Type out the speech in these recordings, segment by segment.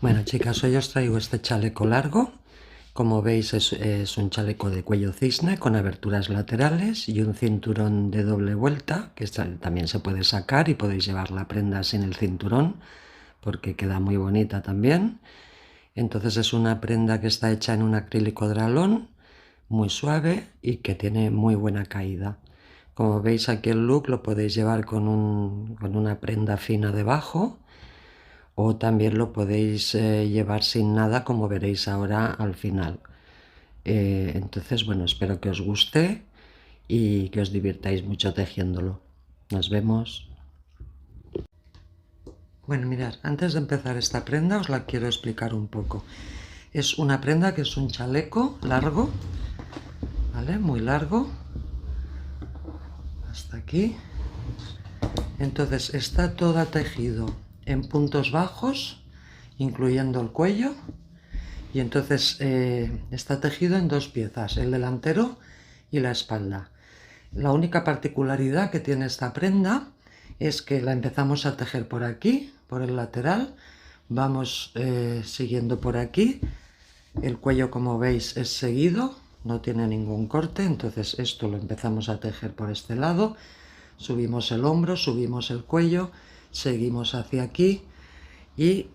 Bueno, chicas, hoy os traigo este chaleco largo. Como veis es un chaleco de cuello cisne con aberturas laterales y un cinturón de doble vuelta, que también se puede sacar y podéis llevar la prenda sin el cinturón porque queda muy bonita también. Entonces es una prenda que está hecha en un acrílico dralón muy suave y que tiene muy buena caída. Como veis, aquí el look lo podéis llevar con una prenda fina debajo, o también lo podéis llevar sin nada, como veréis ahora al final. Entonces, bueno, espero que os guste y que os divirtáis mucho tejiéndolo. Nos vemos. Bueno, mirad, antes de empezar esta prenda os la quiero explicar un poco. Es una prenda que es un chaleco largo, ¿vale? Muy largo, hasta aquí. Entonces está toda tejido en puntos bajos, incluyendo el cuello. Y entonces está tejido en dos piezas, el delantero y la espalda. La única particularidad que tiene esta prenda es que la empezamos a tejer por aquí, por el lateral, vamos siguiendo por aquí. El cuello, como veis, es seguido, no tiene ningún corte, entonces esto lo empezamos a tejer por este lado, subimos el hombro, subimos el cuello, seguimos hacia aquí y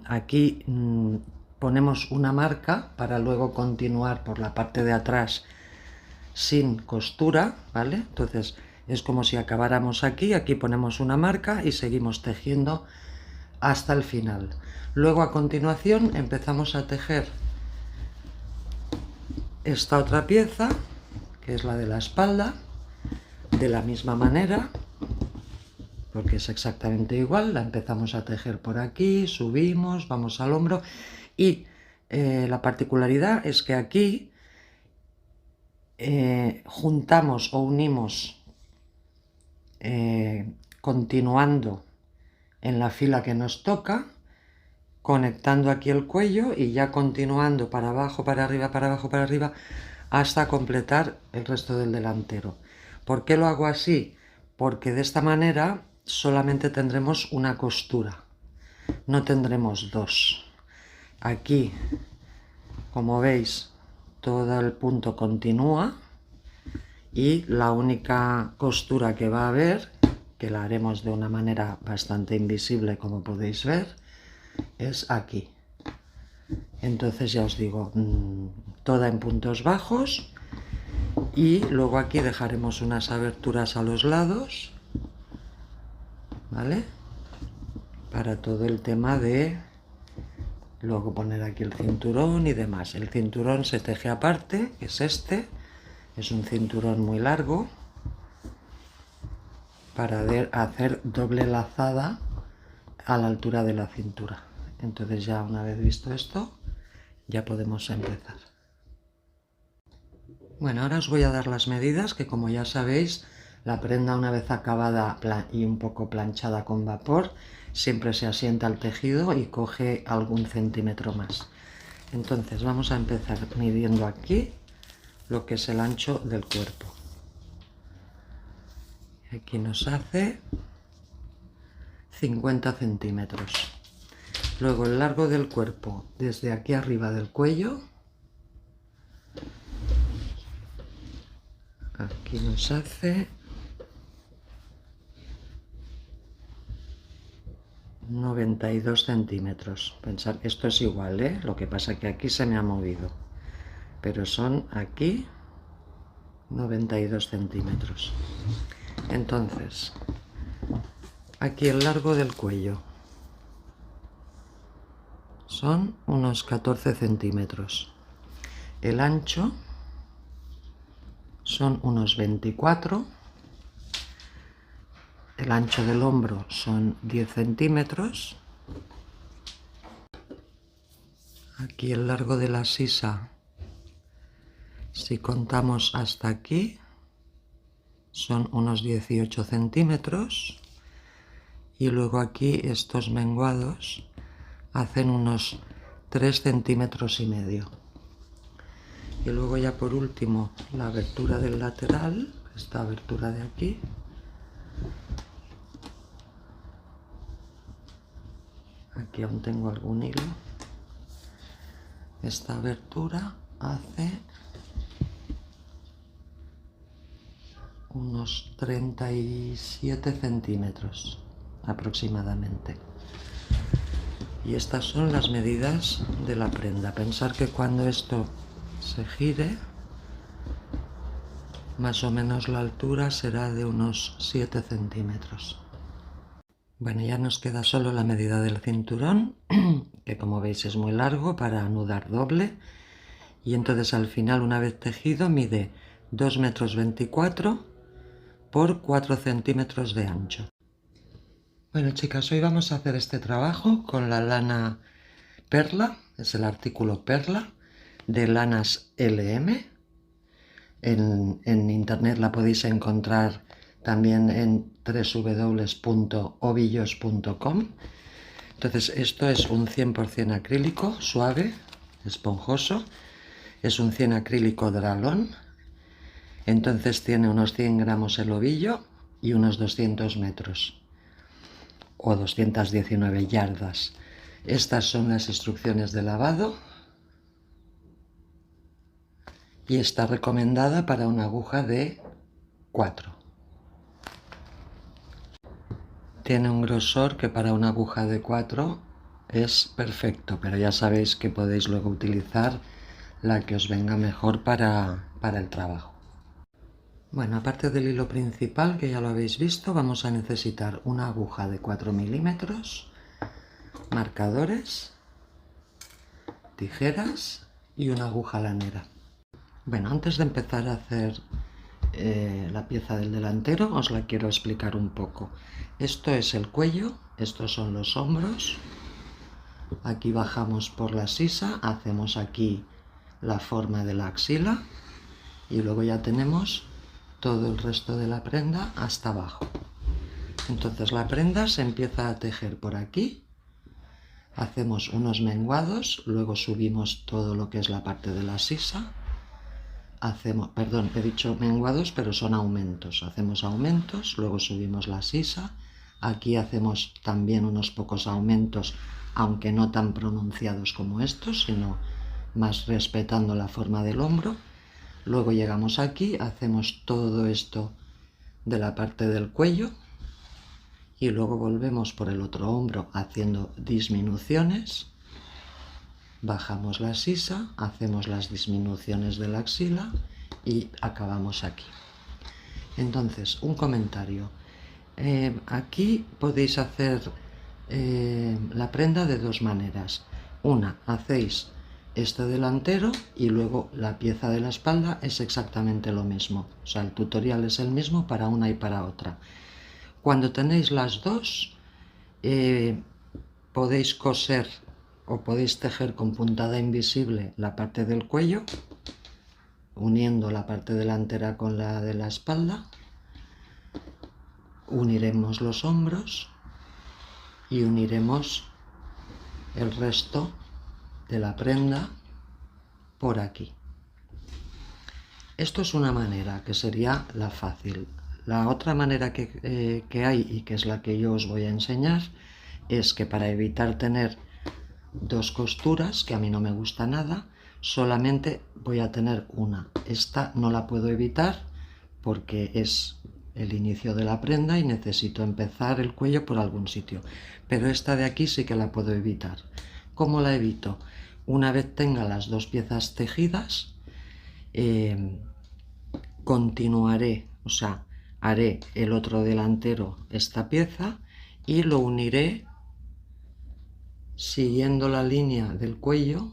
aquí ponemos una marca para luego continuar por la parte de atrás sin costura, ¿vale? Entonces es como si acabáramos aquí, aquí ponemos una marca y seguimos tejiendo hasta el final. Luego a continuación empezamos a tejer esta otra pieza, que es la de la espalda, de la misma manera, porque es exactamente igual. La empezamos a tejer por aquí, subimos, vamos al hombro y la particularidad es que aquí juntamos o unimos continuando en la fila que nos toca, conectando aquí el cuello y ya continuando para abajo, para arriba, para abajo, para arriba, hasta completar el resto del delantero. ¿Por qué lo hago así? Porque de esta manera solamente tendremos una costura, no tendremos dos. Aquí, como veis, todo el punto continúa y la única costura que va a haber, que la haremos de una manera bastante invisible, como podéis ver, es aquí. Entonces ya os digo, toda en puntos bajos, y luego aquí dejaremos unas aberturas a los lados, ¿vale? Para todo el tema de luego poner aquí el cinturón y demás. El cinturón se teje aparte, que es este, es un cinturón muy largo para hacer doble lazada a la altura de la cintura. Entonces ya una vez visto esto, ya podemos empezar. Bueno, ahora os voy a dar las medidas, que como ya sabéis, la prenda una vez acabada y un poco planchada con vapor, siempre se asienta el tejido y coge algún centímetro más. Entonces vamos a empezar midiendo aquí lo que es el ancho del cuerpo. Aquí nos hace 50 centímetros. Luego el largo del cuerpo, desde aquí arriba del cuello, aquí nos hace 92 centímetros. Pensad, esto es igual, ¿eh? Lo que pasa que aquí se me ha movido, pero son aquí 92 centímetros. Entonces, aquí el largo del cuello son unos 14 centímetros. El ancho son unos 24. El ancho del hombro son 10 centímetros. Aquí el largo de la sisa, si contamos hasta aquí, son unos 18 centímetros. Y luego aquí estos menguados hacen unos 3 centímetros y medio. Y luego ya por último la abertura del lateral, esta abertura de aquí, Aquí aún tengo algún hilo. Esta abertura hace unos 37 centímetros aproximadamente. Y estas son las medidas de la prenda. Pensar que cuando esto se gire, más o menos la altura será de unos 7 centímetros. Bueno, ya nos queda solo la medida del cinturón, que como veis es muy largo para anudar doble. Y entonces al final, una vez tejido, mide 2,24 m por 4 centímetros de ancho. Bueno, chicas, hoy vamos a hacer este trabajo con la lana Perla, es el artículo Perla de lanas LM. En internet la podéis encontrar también en www.ovillos.com. Entonces esto es un 100% acrílico, suave, esponjoso. Es un 100 acrílico Dralón. Entonces tiene unos 100 gramos el ovillo y unos 200 metros o 219 yardas. Estas son las instrucciones de lavado y está recomendada para una aguja de 4. Tiene un grosor que para una aguja de 4 es perfecto, pero ya sabéis que podéis luego utilizar la que os venga mejor para el trabajo. Bueno, aparte del hilo principal, que ya lo habéis visto, vamos a necesitar una aguja de 4 milímetros, marcadores, tijeras y una aguja lanera. Bueno, antes de empezar a hacer la pieza del delantero, os la quiero explicar un poco. Esto es el cuello, estos son los hombros. Aquí bajamos por la sisa, hacemos aquí la forma de la axila y luego ya tenemos todo el resto de la prenda hasta abajo. Entonces la prenda se empieza a tejer por aquí, hacemos unos menguados, luego subimos todo lo que es la parte de la sisa, he dicho menguados, pero son aumentos, hacemos aumentos, luego subimos la sisa, aquí hacemos también unos pocos aumentos, aunque no tan pronunciados como estos, sino más respetando la forma del hombro. Luego llegamos aquí, hacemos todo esto de la parte del cuello y luego volvemos por el otro hombro haciendo disminuciones, bajamos la sisa, hacemos las disminuciones de la axila y acabamos aquí. Entonces, un comentario. Aquí podéis hacer la prenda de dos maneras. Una, hacéis este delantero y luego la pieza de la espalda es exactamente lo mismo. O sea, el tutorial es el mismo para una y para otra. Cuando tenéis las dos, podéis coser o podéis tejer con puntada invisible la parte del cuello, uniendo la parte delantera con la de la espalda. Uniremos los hombros y uniremos el resto de la prenda por aquí. Esto es una manera que sería la fácil. La otra manera que hay y que es la que yo os voy a enseñar es que para evitar tener dos costuras, que a mí no me gusta nada, solamente voy a tener una. Esta no la puedo evitar porque es el inicio de la prenda y necesito empezar el cuello por algún sitio, pero esta de aquí sí que la puedo evitar. ¿Cómo la evito? Una vez tenga las dos piezas tejidas, continuaré, o sea, haré el otro delantero, esta pieza, y lo uniré siguiendo la línea del cuello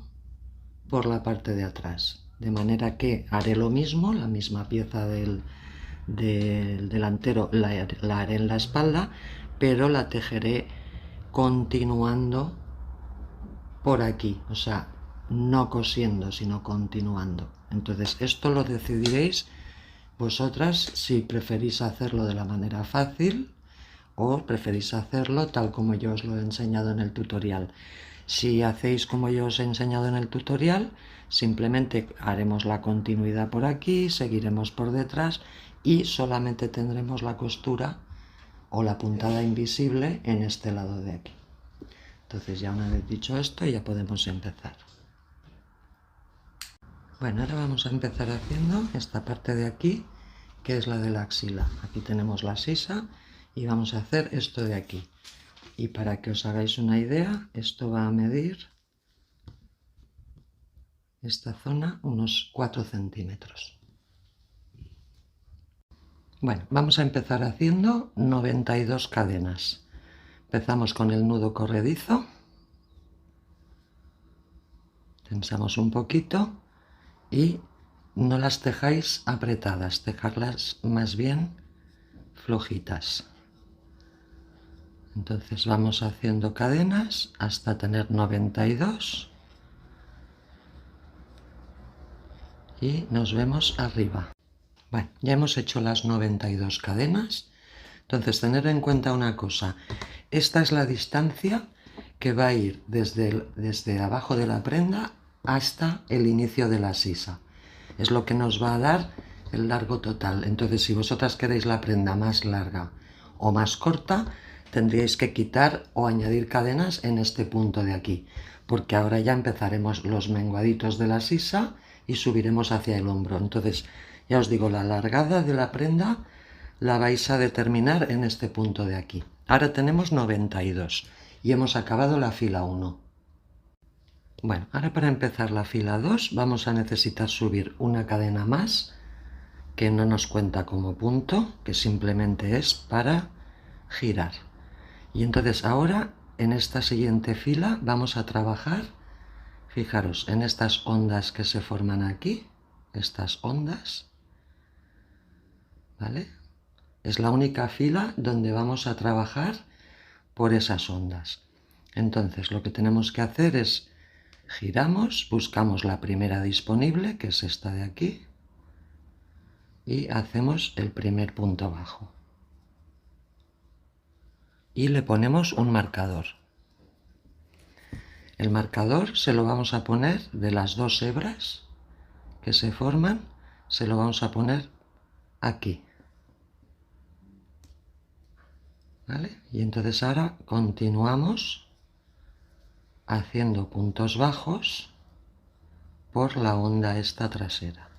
por la parte de atrás, de manera que haré lo mismo, la misma pieza del delantero la haré en la espalda, pero la tejeré continuando por aquí, o sea, no cosiendo, sino continuando. Entonces esto lo decidiréis vosotras si preferís hacerlo de la manera fácil o preferís hacerlo tal como yo os lo he enseñado en el tutorial. Si hacéis como yo os he enseñado en el tutorial, simplemente haremos la continuidad por aquí, seguiremos por detrás y solamente tendremos la costura o la puntada invisible en este lado de aquí. Entonces ya una vez dicho esto ya podemos empezar. Bueno, ahora vamos a empezar haciendo esta parte de aquí, que es la de la axila. Aquí tenemos la sisa y vamos a hacer esto de aquí. Y para que os hagáis una idea, esto va a medir esta zona unos 4 centímetros. Bueno, vamos a empezar haciendo 92 cadenas. Empezamos con el nudo corredizo, tensamos un poquito y no las tejáis apretadas, dejarlas más bien flojitas. Entonces vamos haciendo cadenas hasta tener 92 y nos vemos arriba. Bueno, ya hemos hecho las 92 cadenas. Entonces tener en cuenta una cosa, esta es la distancia que va a ir desde abajo de la prenda hasta el inicio de la sisa. Es lo que nos va a dar el largo total. Entonces si vosotras queréis la prenda más larga o más corta, tendríais que quitar o añadir cadenas en este punto de aquí, porque ahora ya empezaremos los menguaditos de la sisa y subiremos hacia el hombro. Entonces ya os digo, la largada de la prenda la vais a determinar en este punto de aquí. Ahora tenemos 92 y hemos acabado la fila 1. Bueno, ahora para empezar la fila 2 vamos a necesitar subir una cadena más que no nos cuenta como punto, que simplemente es para girar. Y entonces ahora en esta siguiente fila vamos a trabajar, fijaros, en estas ondas que se forman aquí, estas ondas, ¿vale? Es la única fila donde vamos a trabajar por esas ondas. Entonces lo que tenemos que hacer es giramos, buscamos la primera disponible, que es esta de aquí, y hacemos el primer punto bajo. Y le ponemos un marcador. El marcador se lo vamos a poner de las dos hebras que se forman, se lo vamos a poner aquí. ¿Vale? Y entonces ahora continuamos haciendo puntos bajos por la onda esta trasera.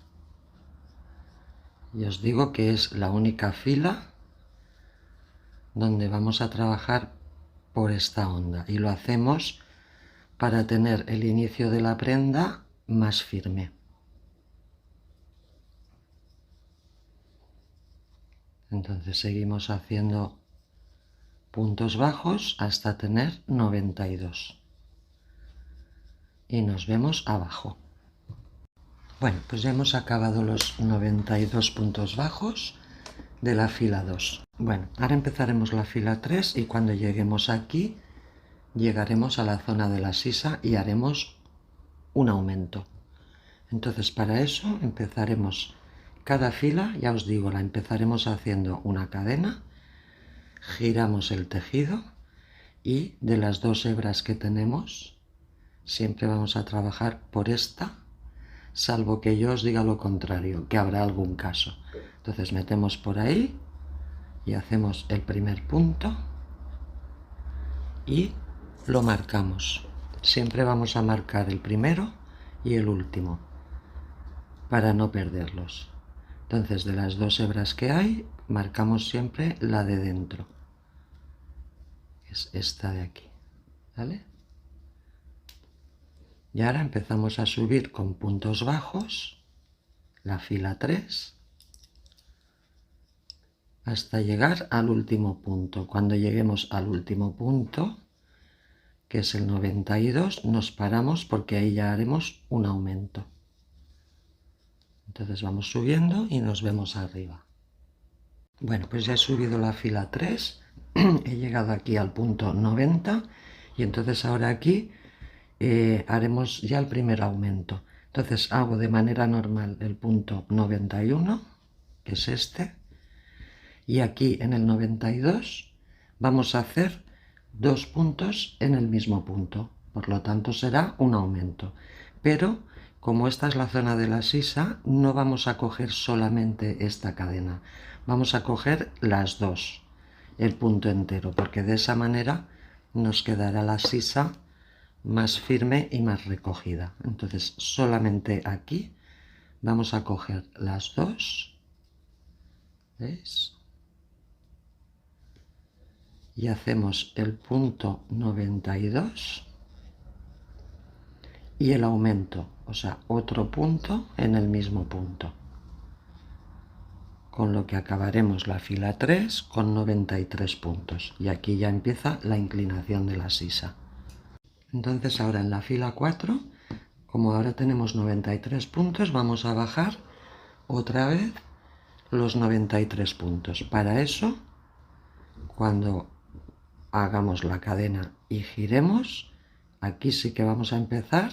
Y os digo que es la única fila donde vamos a trabajar por esta onda y lo hacemos para tener el inicio de la prenda más firme. Entonces seguimos haciendo puntos bajos hasta tener 92 y nos vemos abajo. Bueno, pues ya hemos acabado los 92 puntos bajos de la fila 2. Bueno, ahora empezaremos la fila 3 y cuando lleguemos aquí llegaremos a la zona de la sisa y haremos un aumento. Entonces para eso empezaremos cada fila, ya os digo, la empezaremos haciendo una cadena, giramos el tejido y de las dos hebras que tenemos siempre vamos a trabajar por esta, salvo que yo os diga lo contrario, que habrá algún caso. Entonces metemos por ahí y hacemos el primer punto y lo marcamos. Siempre vamos a marcar el primero y el último para no perderlos. Entonces de las dos hebras que hay marcamos siempre la de dentro, que es esta de aquí, ¿vale? Y ahora empezamos a subir con puntos bajos la fila 3 hasta llegar al último punto. Cuando lleguemos al último punto, que es el 92, nos paramos porque ahí ya haremos un aumento. Entonces vamos subiendo y nos vemos arriba. Bueno, pues ya he subido la fila 3, he llegado aquí al punto 90 y entonces ahora aquí haremos ya el primer aumento. Entonces hago de manera normal el punto 91, que es este, y aquí en el 92 vamos a hacer dos puntos en el mismo punto, por lo tanto será un aumento. Pero como esta es la zona de la sisa, no vamos a coger solamente esta cadena, vamos a coger las dos, el punto entero, porque de esa manera nos quedará la sisa más firme y más recogida. Entonces solamente aquí vamos a coger las dos, ¿veis? Y hacemos el punto 92 y el aumento, o sea, otro punto en el mismo punto, con lo que acabaremos la fila 3 con 93 puntos, y aquí ya empieza la inclinación de la sisa. Entonces ahora en la fila 4, como ahora tenemos 93 puntos, vamos a bajar otra vez los 93 puntos. Para eso, cuando hagamos la cadena y giremos, aquí sí que vamos a empezar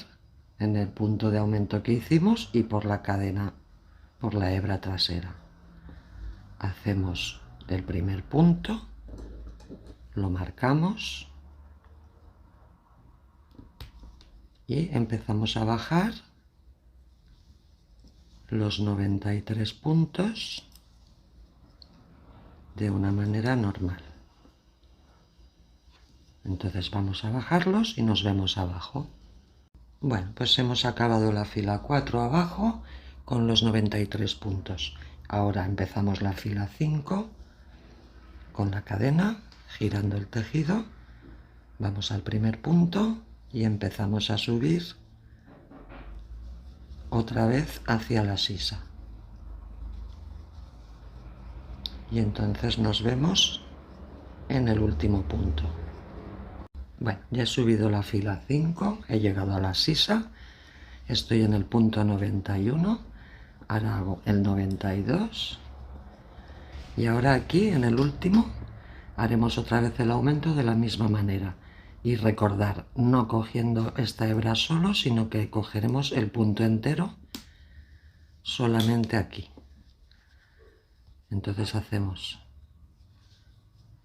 en el punto de aumento que hicimos y por la cadena, por la hebra trasera. Hacemos el primer punto, lo marcamos y empezamos a bajar los 93 puntos de una manera normal. Entonces vamos a bajarlos y nos vemos abajo. Bueno, pues hemos acabado la fila 4 abajo con los 93 puntos. Ahora empezamos la fila 5 con la cadena, girando el tejido. Vamos al primer punto y empezamos a subir otra vez hacia la sisa. Y entonces nos vemos en el último punto. Bueno, ya he subido la fila 5, he llegado a la sisa, estoy en el punto 91, ahora hago el 92 y ahora aquí en el último haremos otra vez el aumento de la misma manera. Y recordar, no cogiendo esta hebra solo, sino que cogeremos el punto entero solamente aquí. Entonces hacemos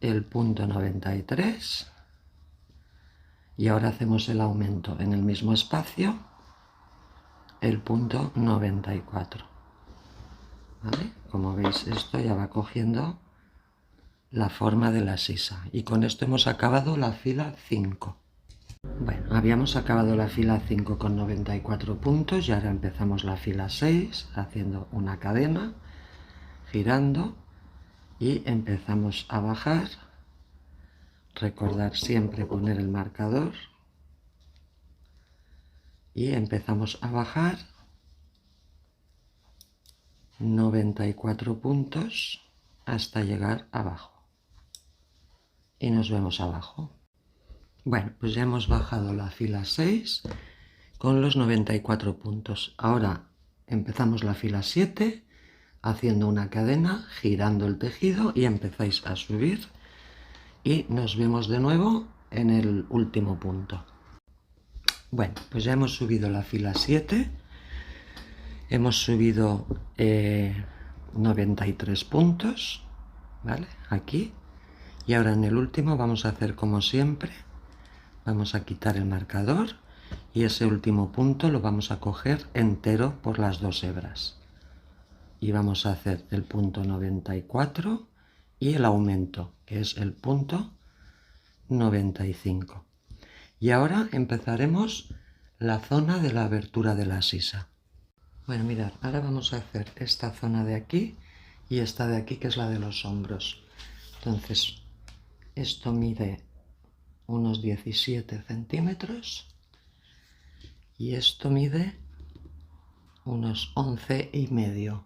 el punto 93 y ahora hacemos el aumento en el mismo espacio, el punto 94. ¿Vale? Como veis, esto ya va cogiendo la forma de la sisa. Y con esto hemos acabado la fila 5. Bueno, habíamos acabado la fila 5 con 94 puntos y ahora empezamos la fila 6 haciendo una cadena, girando y empezamos a bajar. Recordar siempre poner el marcador y empezamos a bajar 94 puntos hasta llegar abajo y nos vemos abajo. Bueno, pues ya hemos bajado la fila 6 con los 94 puntos. Ahora empezamos la fila 7 haciendo una cadena, girando el tejido y empezáis a subir y nos vemos de nuevo en el último punto. Bueno, pues ya hemos subido la fila 7, hemos subido 93 puntos, ¿vale? Aquí. Y ahora en el último vamos a hacer como siempre, vamos a quitar el marcador y ese último punto lo vamos a coger entero por las dos hebras. Y vamos a hacer el punto 94 y el aumento, que es el punto 95. Y ahora empezaremos la zona de la abertura de la sisa. Bueno, mirad, ahora vamos a hacer esta zona de aquí y esta de aquí, que es la de los hombros. Entonces, esto mide unos 17 centímetros y esto mide unos 11 y medio.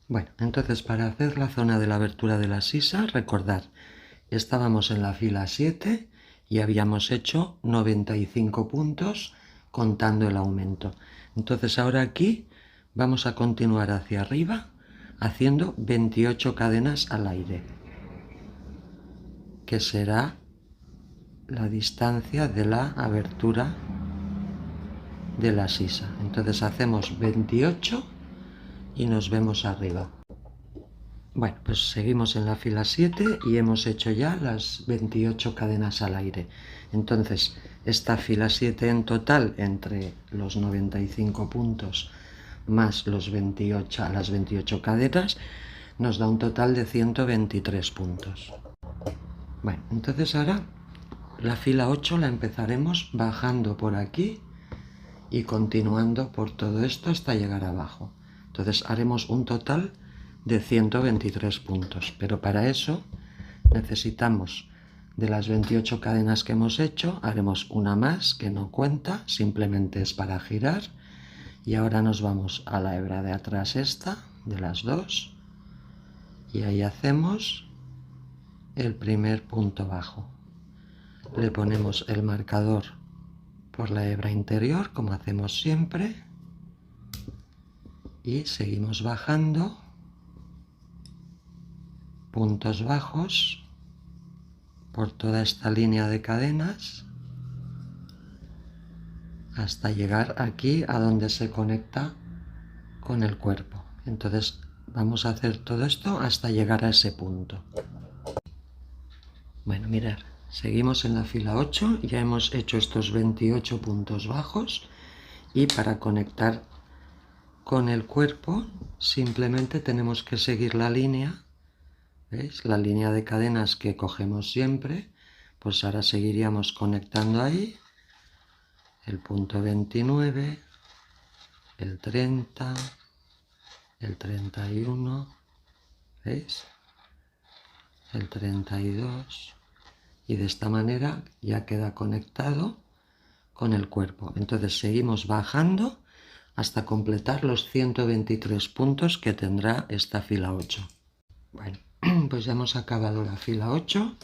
Bueno, entonces para hacer la zona de la abertura de la sisa, recordad, estábamos en la fila 7 y habíamos hecho 95 puntos contando el aumento. Entonces ahora aquí vamos a continuar hacia arriba haciendo 28 cadenas al aire, que será la distancia de la abertura de la sisa. Entonces hacemos 28 y nos vemos arriba. Bueno, pues seguimos en la fila 7 y hemos hecho ya las 28 cadenas al aire. Entonces, esta fila 7 en total, entre los 95 puntos más las 28 cadenas, nos da un total de 123 puntos. Bueno, entonces ahora la fila 8 la empezaremos bajando por aquí y continuando por todo esto hasta llegar abajo. Entonces haremos un total de 123 puntos, pero para eso necesitamos, de las 28 cadenas que hemos hecho, haremos una más que no cuenta, simplemente es para girar. Y ahora nos vamos a la hebra de atrás esta, de las dos, y ahí hacemos el primer punto bajo. Le ponemos el marcador por la hebra interior, como hacemos siempre, y seguimos bajando puntos bajos por toda esta línea de cadenas hasta llegar aquí a donde se conecta con el cuerpo. Entonces vamos a hacer todo esto hasta llegar a ese punto. Bueno, mirad, seguimos en la fila 8, ya hemos hecho estos 28 puntos bajos y para conectar con el cuerpo simplemente tenemos que seguir la línea, ¿veis? La línea de cadenas que cogemos siempre, pues ahora seguiríamos conectando ahí el punto 29, el 30, el 31, ¿veis? El 32, y de esta manera ya queda conectado con el cuerpo. Entonces seguimos bajando hasta completar los 123 puntos que tendrá esta fila 8. Bueno, pues ya hemos acabado la fila 8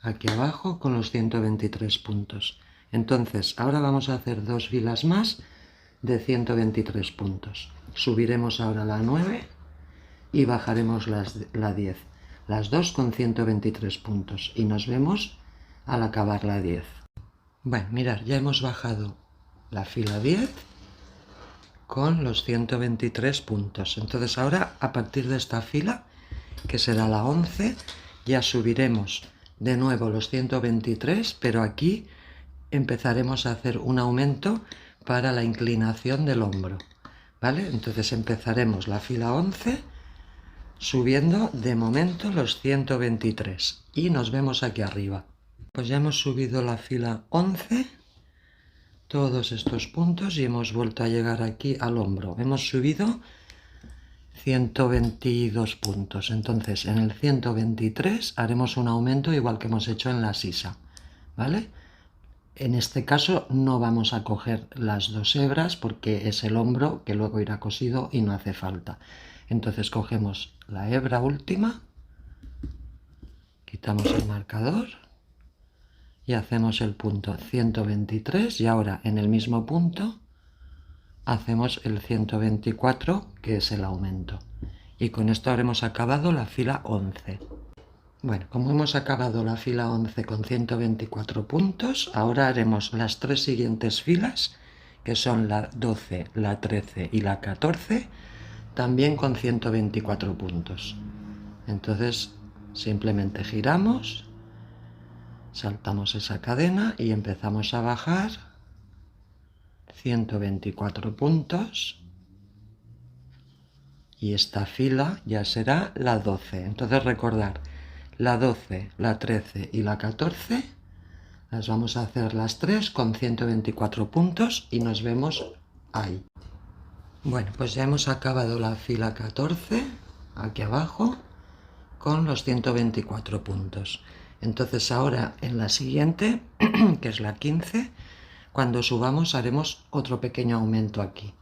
aquí abajo con los 123 puntos. Entonces ahora vamos a hacer dos filas más de 123 puntos. Subiremos ahora la 9 y bajaremos la 10. Las dos con 123 puntos y nos vemos al acabar la 10. Bueno, mirad, ya hemos bajado la fila 10 con los 123 puntos. Entonces ahora, a partir de esta fila, que será la 11, ya subiremos de nuevo los 123, pero aquí empezaremos a hacer un aumento para la inclinación del hombro, ¿vale? Entonces empezaremos la fila 11 subiendo de momento los 123 y nos vemos aquí arriba. Pues ya hemos subido la fila 11, todos estos puntos, y hemos vuelto a llegar aquí al hombro. Hemos subido 122 puntos. Entonces en el 123 haremos un aumento igual que hemos hecho en la sisa, ¿vale? En este caso no vamos a coger las dos hebras porque es el hombro que luego irá cosido y no hace falta. Entonces cogemos la hebra última, quitamos el marcador y hacemos el punto 123, y ahora en el mismo punto hacemos el 124, que es el aumento. Y con esto habremos acabado la fila 11. Bueno, como hemos acabado la fila 11 con 124 puntos, ahora haremos las tres siguientes filas, que son la 12, la 13 y la 14, también con 124 puntos. Entonces simplemente giramos, saltamos esa cadena y empezamos a bajar 124 puntos, y esta fila ya será la 12. Entonces recordar, la 12, la 13 y la 14 las vamos a hacer las tres con 124 puntos y nos vemos ahí. Bueno, pues ya hemos acabado la fila 14 aquí abajo con los 124 puntos. Entonces ahora en la siguiente, que es la 15, cuando subamos haremos otro pequeño aumento aquí.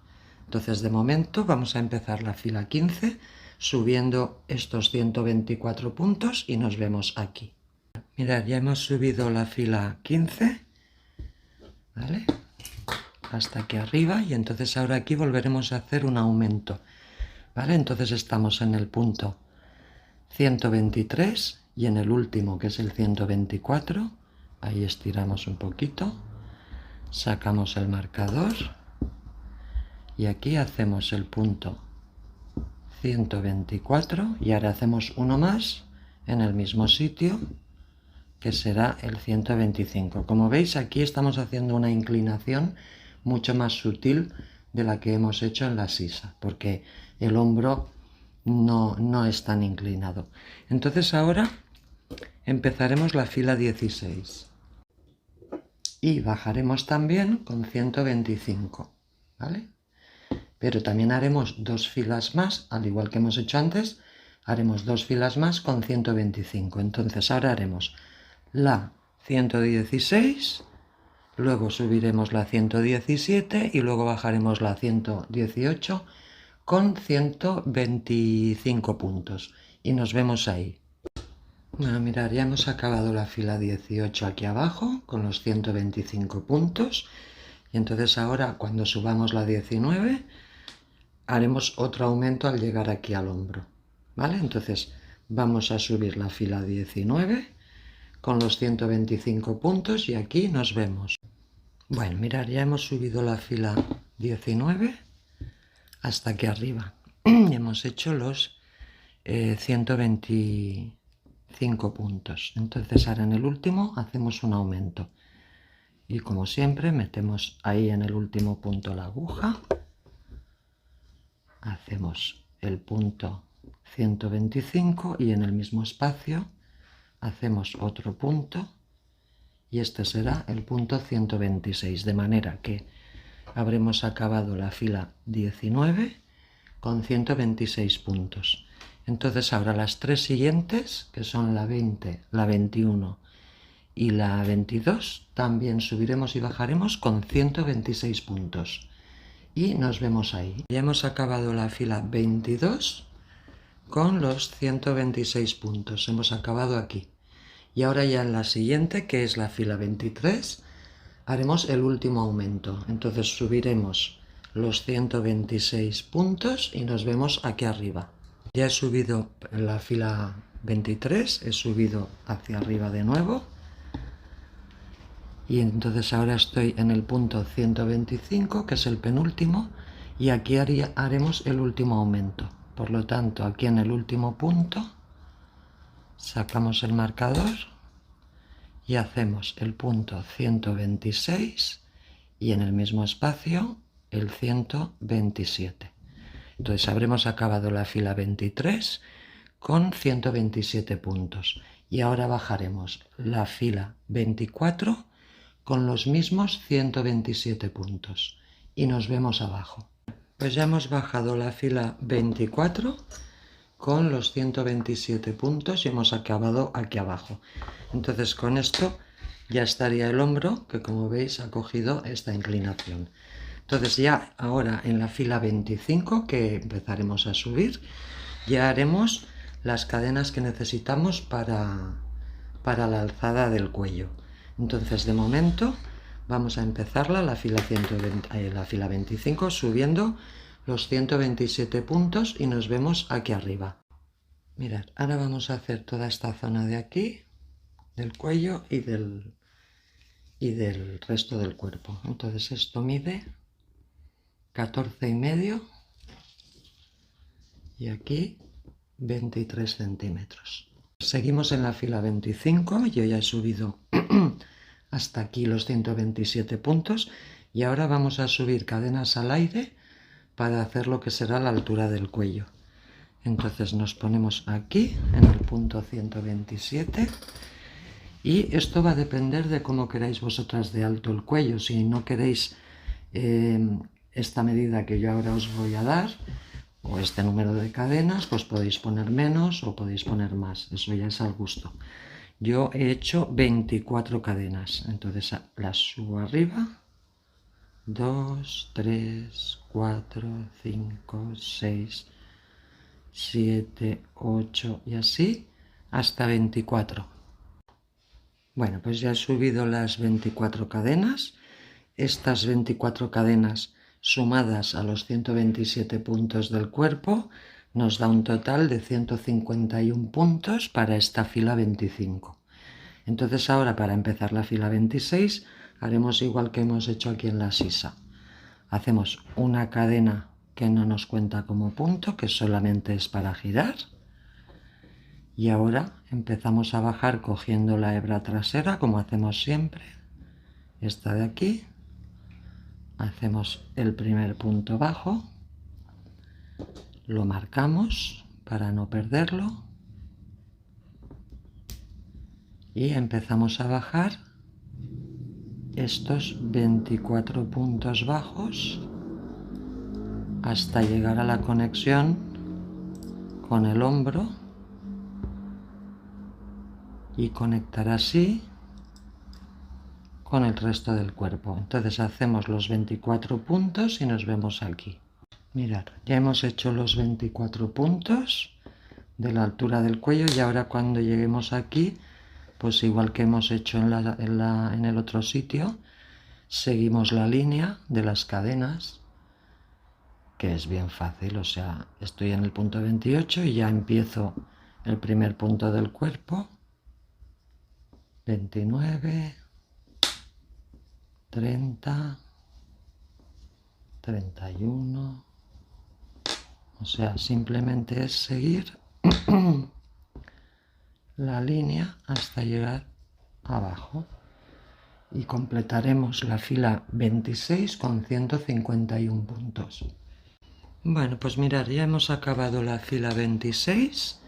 Entonces de momento vamos a empezar la fila 15 subiendo estos 124 puntos y nos vemos aquí. Mirad, ya hemos subido la fila 15, ¿vale? Hasta aquí arriba, y entonces ahora aquí volveremos a hacer un aumento, ¿vale? Entonces estamos en el punto 123 y en el último, que es el 124, ahí estiramos un poquito, sacamos el marcador y aquí hacemos el punto 124 y ahora hacemos uno más en el mismo sitio, que será el 125. Como veis, aquí estamos haciendo una inclinación mucho más sutil de la que hemos hecho en la sisa, porque el hombro no es tan inclinado. Entonces ahora empezaremos la fila 16 y bajaremos también con 125, ¿vale? Pero también haremos 2 filas más, al igual que hemos hecho antes, haremos 2 filas más con 125. Entonces ahora haremos la 116, luego subiremos la 117 y luego bajaremos la 118 con 125 puntos. Y nos vemos ahí. Bueno, mirad, ya hemos acabado la fila 18 aquí abajo con los 125 puntos. Y entonces ahora, cuando subamos la 19, haremos otro aumento al llegar aquí al hombro, ¿vale? Entonces vamos a subir la fila 19 con los 125 puntos y aquí nos vemos. Bueno, mirad, ya hemos subido la fila 19 hasta aquí arriba. Y hemos hecho los 125 puntos. Entonces ahora en el último hacemos un aumento. Y como siempre metemos ahí en el último punto la aguja. Hacemos el punto 125 y en el mismo espacio hacemos otro punto. Y este será el punto 126. De manera que habremos acabado la fila 19 con 126 puntos. Entonces ahora las 3 siguientes, que son la 20, la 21 y la 22, también subiremos y bajaremos con 126 puntos. Y nos vemos ahí. Ya hemos acabado la fila 22 con los 126 puntos. Hemos acabado aquí. Y ahora ya en la siguiente, que es la fila 23, haremos el último aumento. Entonces subiremos los 126 puntos y nos vemos aquí arriba. Ya he subido en la fila 23, he subido hacia arriba de nuevo. Y entonces ahora estoy en el punto 125, que es el penúltimo, y aquí haremos el último aumento. Por lo tanto, aquí en el último punto, sacamos el marcador y hacemos el punto 126 y en el mismo espacio el 127. Entonces habremos acabado la fila 23 con 127 puntos. Y ahora bajaremos la fila 24 con los mismos 127 puntos. Y nos vemos abajo. Pues ya hemos bajado la fila 24 con los 127 puntos y hemos acabado aquí abajo. Entonces con esto ya estaría el hombro, que como veis ha cogido esta inclinación. Entonces ya ahora en la fila 25, que empezaremos a subir, ya haremos las cadenas que necesitamos para la alzada del cuello. Entonces de momento vamos a empezarla la fila 25 subiendo los 127 puntos y nos vemos aquí arriba. Mirad, ahora vamos a hacer toda esta zona de aquí, del cuello y del resto del cuerpo. Entonces esto mide 14,5 y aquí 23 centímetros. Seguimos en la fila 25, yo ya he subido hasta aquí los 127 puntos y ahora vamos a subir cadenas al aire para hacer lo que será la altura del cuello. Entonces nos ponemos aquí en el punto 127 y esto va a depender de cómo queráis vosotras de alto el cuello. Si no queréis esta medida que yo ahora os voy a dar o este número de cadenas, pues podéis poner menos o podéis poner más, eso ya es al gusto. Yo he hecho 24 cadenas, entonces las subo arriba, 2, 3, 4, 5, 6, 7, 8 y así hasta 24. Bueno, pues ya he subido las 24 cadenas. Estas 24 cadenas sumadas a los 127 puntos del cuerpo nos da un total de 151 puntos para esta fila 25. Entonces ahora para empezar la fila 26 haremos igual que hemos hecho aquí en la sisa. Hacemos una cadena que no nos cuenta como punto, que solamente es para girar. Y ahora empezamos a bajar cogiendo la hebra trasera, como hacemos siempre. Esta de aquí. Hacemos el primer punto bajo. Lo marcamos para no perderlo. y empezamos a bajar estos 24 puntos bajos hasta llegar a la conexión con el hombro y conectar así con el resto del cuerpo. Entonces hacemos los 24 puntos y nos vemos aquí. Mirad, ya hemos hecho los 24 puntos de la altura del cuello y ahora cuando lleguemos aquí, pues igual que hemos hecho en el otro sitio, seguimos la línea de las cadenas, que es bien fácil. O sea, estoy en el punto 28 y ya empiezo el primer punto del cuerpo, 29, 30, 31, o sea, simplemente es seguir la línea hasta llegar abajo y completaremos la fila 26 con 151 puntos. Bueno, pues mirad, ya hemos acabado la fila 26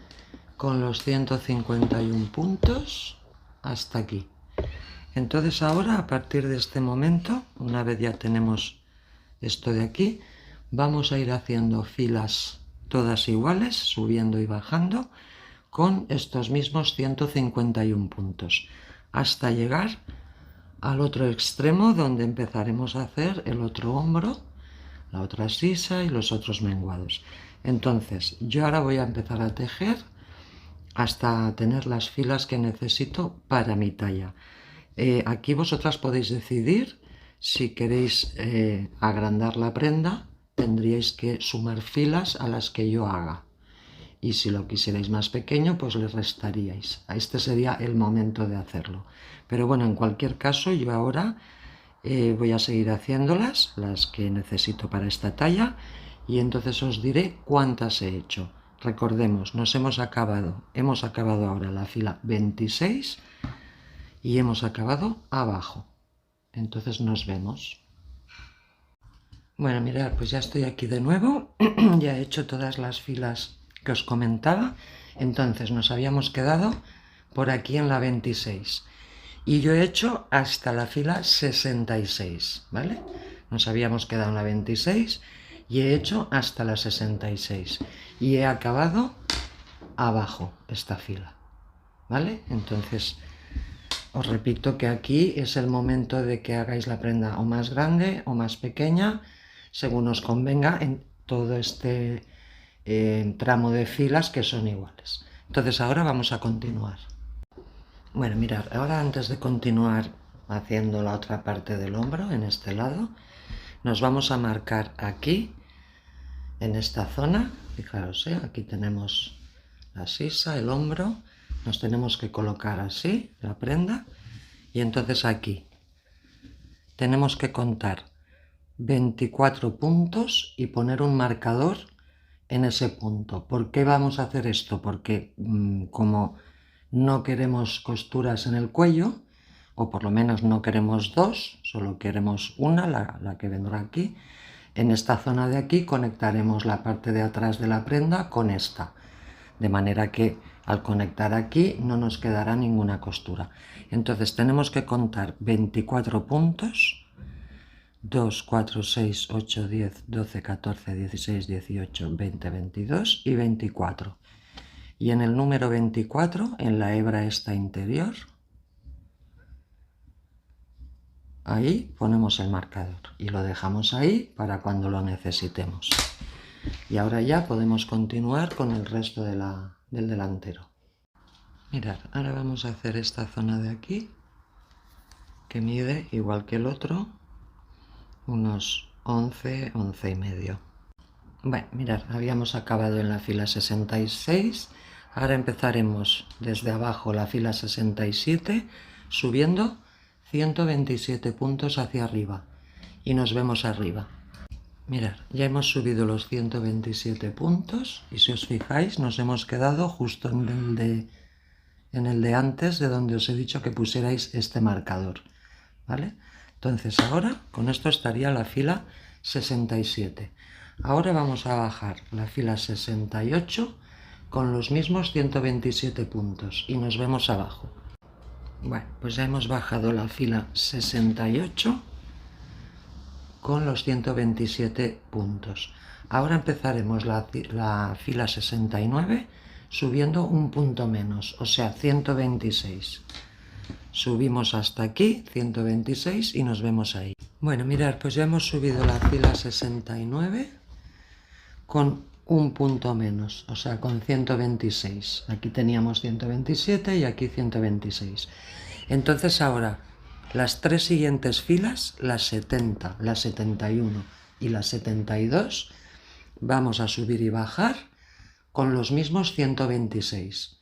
con los 151 puntos hasta aquí. Entonces ahora, a partir de este momento, una vez ya tenemos esto de aquí, vamos a ir haciendo filas todas iguales, subiendo y bajando, con estos mismos 151 puntos, hasta llegar al otro extremo, donde empezaremos a hacer el otro hombro, la otra sisa y los otros menguados. Entonces, yo ahora voy a empezar a tejer hasta tener las filas que necesito para mi talla. Aquí vosotras podéis decidir si queréis agrandar la prenda, tendríais que sumar filas a las que yo haga. Y si lo quisierais más pequeño, pues le restaríais. Este sería el momento de hacerlo. Pero bueno, en cualquier caso, yo ahora voy a seguir haciéndolas, las que necesito para esta talla, y entonces os diré cuántas he hecho. Recordemos, hemos acabado ahora la fila 26 y hemos acabado abajo. Entonces nos vemos. Bueno, mirad, pues ya estoy aquí de nuevo. Ya he hecho todas las filas que os comentaba. Entonces nos habíamos quedado por aquí en la 26 y yo he hecho hasta la fila 66, ¿vale? Nos habíamos quedado en la 26 y he hecho hasta la 66 y he acabado abajo esta fila, ¿vale? Entonces os repito que aquí es el momento de que hagáis la prenda o más grande o más pequeña, según os convenga, en todo este tramo de filas que son iguales. Entonces ahora vamos a continuar. Bueno, mirad, ahora antes de continuar haciendo la otra parte del hombro, en este lado, nos vamos a marcar aquí, en esta zona. Fijaros, aquí tenemos la sisa, el hombro, nos tenemos que colocar así la prenda y entonces aquí tenemos que contar 24 puntos y poner un marcador en ese punto. ¿Por qué vamos a hacer esto? Porque como no queremos costuras en el cuello, o por lo menos no queremos dos, solo queremos una, la que vendrá aquí, en esta zona de aquí conectaremos la parte de atrás de la prenda con esta, de manera que al conectar aquí no nos quedará ninguna costura. Entonces tenemos que contar 24 puntos, 2, 4, 6, 8, 10, 12, 14, 16, 18, 20, 22 y 24. Y en el número 24, en la hebra esta interior, ahí ponemos el marcador y lo dejamos ahí para cuando lo necesitemos. Y ahora ya podemos continuar con el resto del delantero. Mirad, ahora vamos a hacer esta zona de aquí, que mide igual que el otro, unos 11, 11 y medio. Bueno, mirad, habíamos acabado en la fila 66, ahora empezaremos desde abajo la fila 67, subiendo 127 puntos hacia arriba, y nos vemos arriba. Mirad, ya hemos subido los 127 puntos, y si os fijáis, nos hemos quedado justo en el de antes, de donde os he dicho que pusierais este marcador, ¿vale? Entonces ahora, con esto estaría la fila 67. Ahora vamos a bajar la fila 68 con los mismos 127 puntos y nos vemos abajo. Bueno, pues ya hemos bajado la fila 68 con los 127 puntos. Ahora empezaremos la fila 69 subiendo un punto menos, o sea, 126. Subimos hasta aquí, 126, y nos vemos ahí. Bueno, mirad, pues ya hemos subido la fila 69 con un punto menos, o sea, con 126. Aquí teníamos 127 y aquí 126. Entonces ahora, las tres siguientes filas, las 70, la 71 y la 72, vamos a subir y bajar con los mismos 126.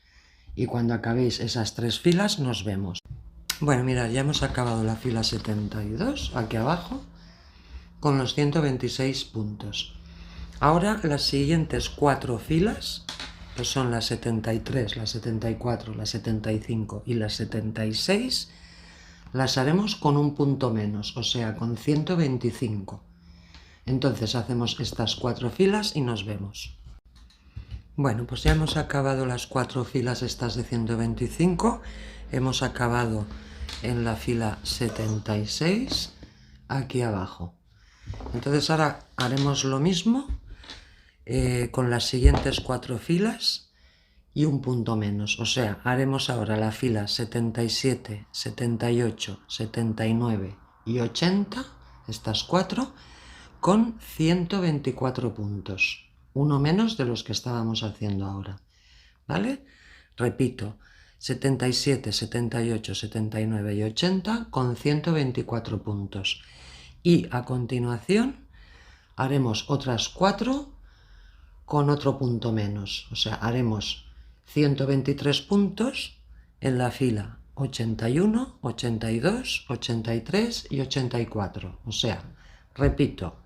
Y cuando acabéis esas tres filas, nos vemos. Bueno, mirad, ya hemos acabado la fila 72, aquí abajo, con los 126 puntos. Ahora las siguientes cuatro filas, que son la 73, la 74, la 75 y la 76, las haremos con un punto menos, o sea, con 125. Entonces hacemos estas cuatro filas y nos vemos. Bueno, pues ya hemos acabado las cuatro filas estas de 125. Hemos acabado en la fila 76, aquí abajo. Entonces ahora haremos lo mismo con las siguientes cuatro filas y un punto menos. O sea, haremos ahora la fila 77, 78, 79 y 80, estas cuatro, con 124 puntos. Uno menos de los que estábamos haciendo ahora. ¿Vale? Repito, 77, 78, 79 y 80 con 124 puntos. Y a continuación haremos otras cuatro con otro punto menos. O sea, haremos 123 puntos en la fila 81, 82, 83 y 84. O sea, repito,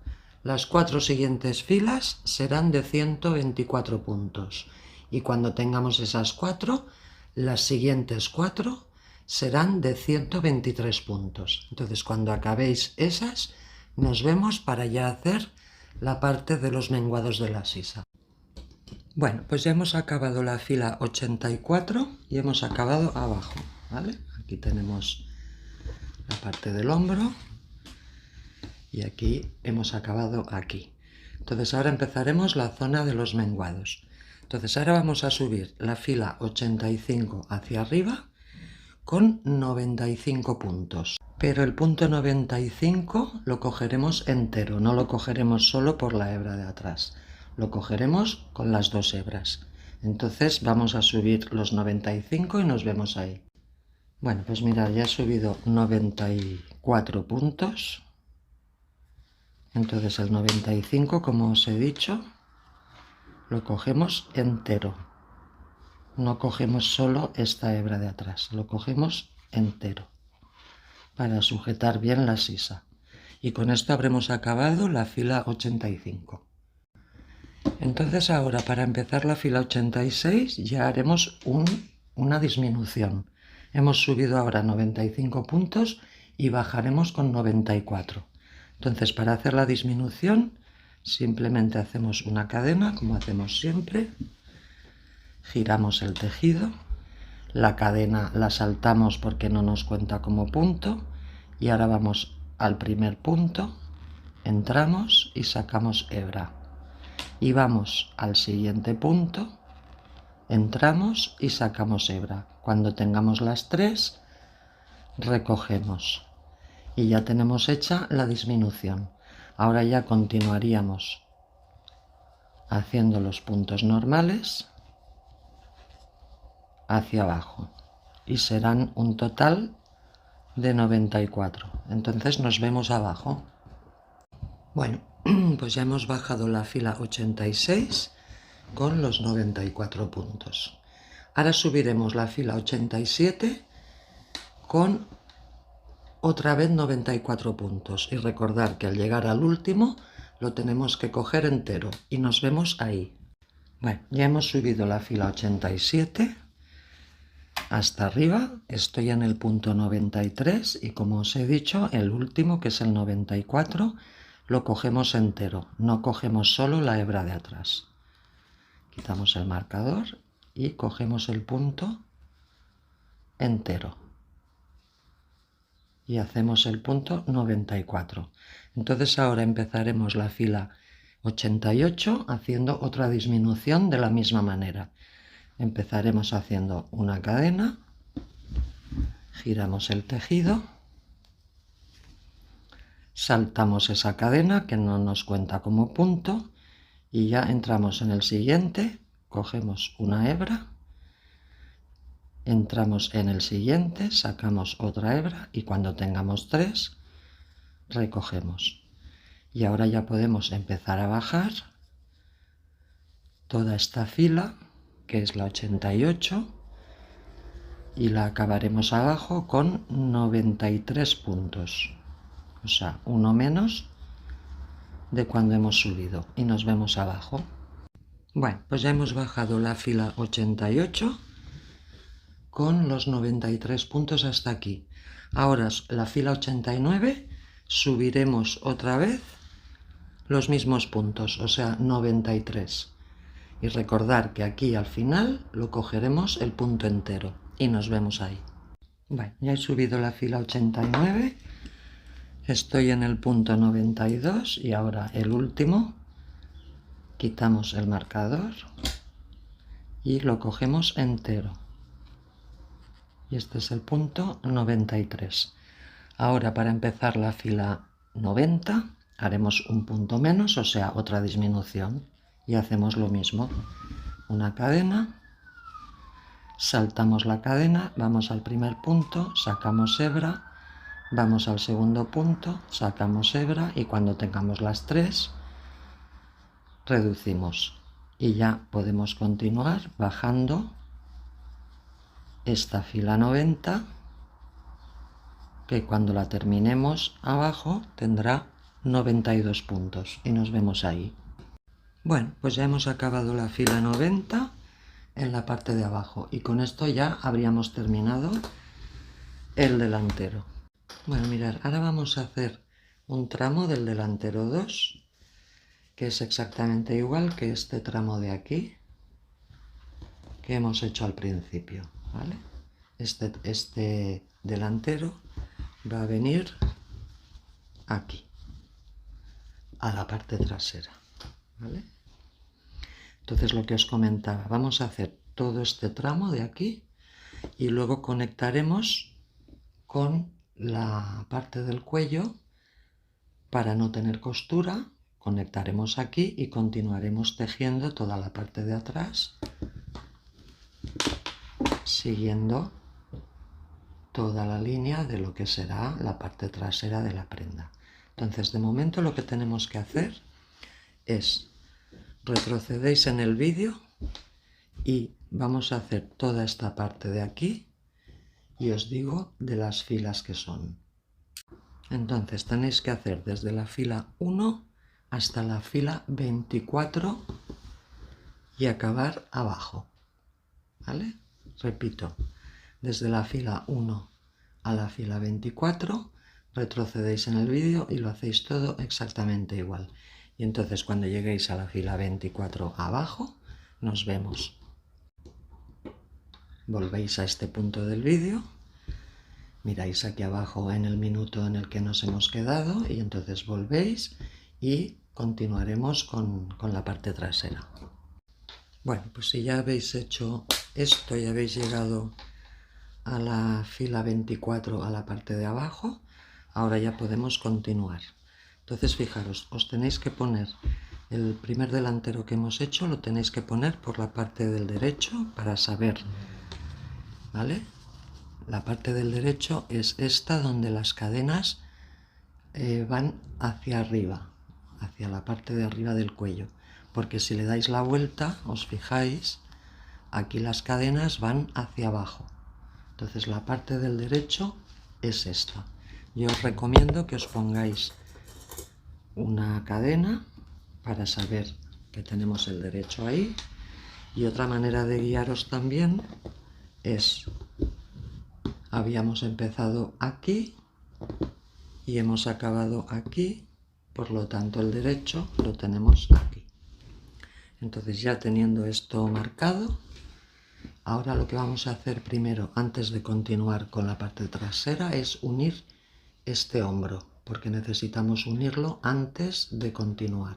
las cuatro siguientes filas serán de 124 puntos. Y cuando tengamos esas cuatro, las siguientes cuatro serán de 123 puntos. Entonces, cuando acabéis esas, nos vemos para ya hacer la parte de los menguados de la sisa. Bueno, pues ya hemos acabado la fila 84 y hemos acabado abajo, ¿vale? Aquí tenemos la parte del hombro y aquí hemos acabado aquí. Entonces ahora empezaremos la zona de los menguados. Entonces ahora vamos a subir la fila 85 hacia arriba con 95 puntos. Pero el punto 95 lo cogeremos entero, no lo cogeremos solo por la hebra de atrás. Lo cogeremos con las dos hebras. Entonces vamos a subir los 95 y nos vemos ahí. Bueno, pues mirad, ya he subido 94 puntos. Entonces el 95, como os he dicho, lo cogemos entero. No cogemos solo esta hebra de atrás, lo cogemos entero para sujetar bien la sisa. Y con esto habremos acabado la fila 85. Entonces ahora, para empezar la fila 86, ya haremos una disminución. Hemos subido ahora 95 puntos y bajaremos con 94. Entonces, para hacer la disminución, simplemente hacemos una cadena, como hacemos siempre. Giramos el tejido. La cadena la saltamos porque no nos cuenta como punto. Y ahora vamos al primer punto, entramos y sacamos hebra. Y vamos al siguiente punto, entramos y sacamos hebra. Cuando tengamos las tres, recogemos. Y ya tenemos hecha la disminución. Ahora ya continuaríamos haciendo los puntos normales hacia abajo. Y serán un total de 94. Entonces nos vemos abajo. Bueno, pues ya hemos bajado la fila 86 con los 94 puntos. Ahora subiremos la fila 87 con otra vez 94 puntos. Y recordar que al llegar al último lo tenemos que coger entero. Y nos vemos ahí. Bueno, ya hemos subido la fila 87 hasta arriba. Estoy en el punto 93 y, como os he dicho, el último, que es el 94, lo cogemos entero, no cogemos solo la hebra de atrás. Quitamos el marcador y cogemos el punto entero. y hacemos el punto 94. Entonces ahora empezaremos la fila 88 haciendo otra disminución de la misma manera. Empezaremos haciendo una cadena, giramos el tejido, saltamos esa cadena que no nos cuenta como punto y ya entramos en el siguiente, cogemos una hebra, entramos en el siguiente, sacamos otra hebra y cuando tengamos 3 recogemos. Y ahora ya podemos empezar a bajar toda esta fila, que es la 88, y la acabaremos abajo con 93 puntos. O sea, uno menos de cuando hemos subido. Y nos vemos abajo. Bueno, pues ya hemos bajado la fila 88 con los 93 puntos hasta aquí. Ahora la fila 89 subiremos otra vez los mismos puntos, o sea, 93. Y recordar que aquí al final lo cogeremos el punto entero y nos vemos ahí. Bueno, ya he subido la fila 89, estoy en el punto 92 y ahora el último, quitamos el marcador y lo cogemos entero. Y este es el punto 93. Ahora para empezar la fila 90 haremos un punto menos, o sea, otra disminución. Y hacemos lo mismo. Una cadena, saltamos la cadena, vamos al primer punto, sacamos hebra, vamos al segundo punto, sacamos hebra y cuando tengamos las 3 reducimos. Y ya podemos continuar bajando esta fila 90, que cuando la terminemos abajo tendrá 92 puntos y nos vemos ahí. Bueno, pues ya hemos acabado la fila 90 en la parte de abajo y con esto ya habríamos terminado el delantero. Bueno, mirad, ahora vamos a hacer un tramo del delantero 2, que es exactamente igual que este tramo de aquí que hemos hecho al principio, ¿vale? Este delantero va a venir aquí, a la parte trasera, ¿vale? Entonces lo que os comentaba, vamos a hacer todo este tramo de aquí y luego conectaremos con la parte del cuello para no tener costura. Conectaremos aquí y continuaremos tejiendo toda la parte de atrás, siguiendo toda la línea de lo que será la parte trasera de la prenda. Entonces, de momento lo que tenemos que hacer es retrocedéis en el vídeo y vamos a hacer toda esta parte de aquí y os digo de las filas que son. Entonces tenéis que hacer desde la fila 1 hasta la fila 24 y acabar abajo, ¿vale? Repito, desde la fila 1 a la fila 24 retrocedéis en el vídeo y lo hacéis todo exactamente igual. Y entonces cuando lleguéis a la fila 24 abajo, nos vemos. Volvéis a este punto del vídeo, miráis aquí abajo en el minuto en el que nos hemos quedado y entonces volvéis y continuaremos con la parte trasera. Bueno, pues si ya habéis hecho esto y habéis llegado a la fila 24 a la parte de abajo, ahora ya podemos continuar. Entonces fijaros, os tenéis que poner el primer delantero que hemos hecho, lo tenéis que poner por la parte del derecho para saber, ¿vale? La parte del derecho es esta donde las cadenas van hacia arriba, hacia la parte de arriba del cuello, porque si le dais la vuelta, os fijáis, aquí las cadenas van hacia abajo. Entonces la parte del derecho es esta. Yo os recomiendo que os pongáis una cadena para saber que tenemos el derecho ahí, y otra manera de guiaros también es, habíamos empezado aquí y hemos acabado aquí, por lo tanto el derecho lo tenemos aquí. Entonces ya teniendo esto marcado, ahora lo que vamos a hacer primero antes de continuar con la parte trasera es unir este hombro, porque necesitamos unirlo antes de continuar.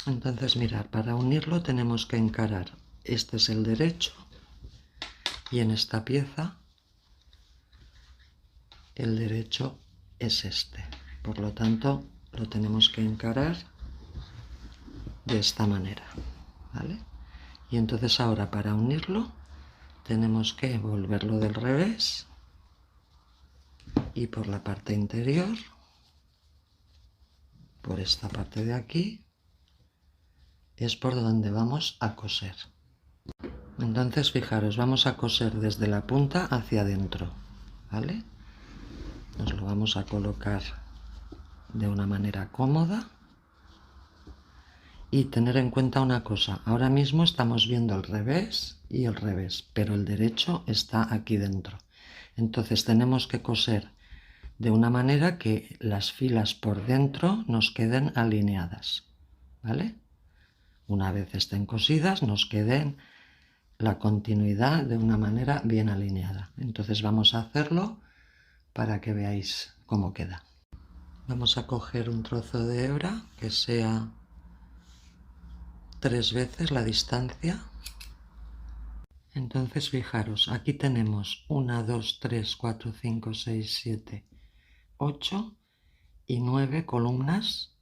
Entonces mirad, para unirlo tenemos que encarar, este es el derecho, y en esta pieza el derecho es este. Por lo tanto, lo tenemos que encarar de esta manera, ¿vale? Y entonces ahora para unirlo tenemos que volverlo del revés y por la parte interior, por esta parte de aquí, es por donde vamos a coser. Entonces fijaros, vamos a coser desde la punta hacia adentro, ¿vale? Nos lo vamos a colocar de una manera cómoda y tener en cuenta una cosa, ahora mismo estamos viendo el revés y el revés, pero el derecho está aquí dentro. Entonces tenemos que coser de una manera que las filas por dentro nos queden alineadas, ¿vale? Una vez estén cosidas nos queden la continuidad de una manera bien alineada. Entonces vamos a hacerlo para que veáis cómo queda. Vamos a coger un trozo de hebra que sea 3 veces la distancia. Entonces fijaros, aquí tenemos 1, 2, 3, 4, 5, 6, 7, 8 y 9 columnas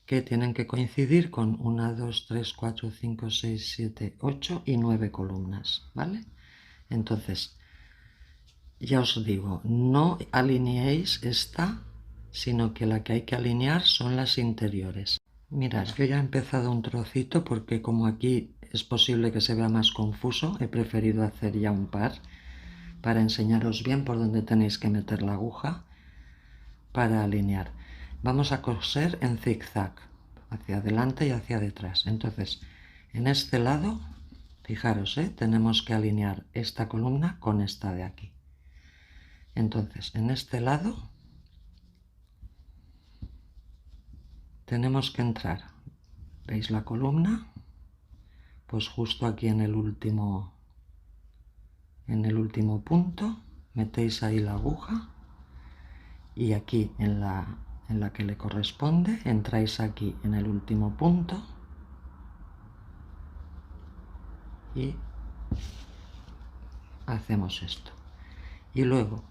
que tienen que coincidir con 1, 2, 3, 4, 5, 6, 7, 8 y 9 columnas, ¿vale? Entonces, ya os digo, no alineéis esta, sino que la que hay que alinear son las interiores. Mirad, yo ya he empezado un trocito porque como aquí es posible que se vea más confuso, he preferido hacer ya un par para enseñaros bien por dónde tenéis que meter la aguja para alinear. Vamos a coser en zigzag, hacia adelante y hacia detrás. Entonces, en este lado, fijaros, tenemos que alinear esta columna con esta de aquí. Entonces, en este lado tenemos que entrar, ¿veis la columna? Pues justo aquí en el último punto, metéis ahí la aguja y aquí en la que le corresponde, entráis aquí en el último punto y hacemos esto. Y luego,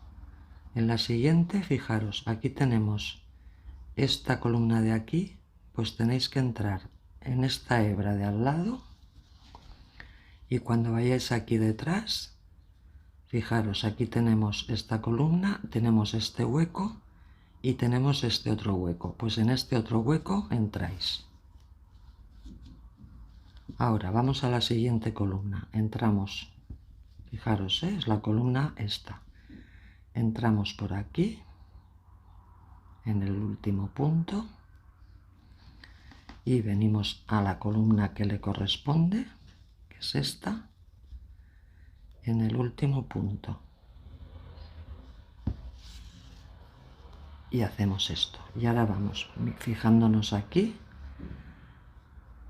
en la siguiente, fijaros, aquí tenemos esta columna de aquí, pues tenéis que entrar en esta hebra de al lado y cuando vayáis aquí detrás, fijaros, aquí tenemos esta columna, tenemos este hueco y tenemos este otro hueco. Pues en este otro hueco entráis. Ahora vamos a la siguiente columna. Entramos, fijaros, es la columna esta. Entramos por aquí, en el último punto, y venimos a la columna que le corresponde, que es esta, en el último punto. Y hacemos esto. Y ahora vamos fijándonos aquí,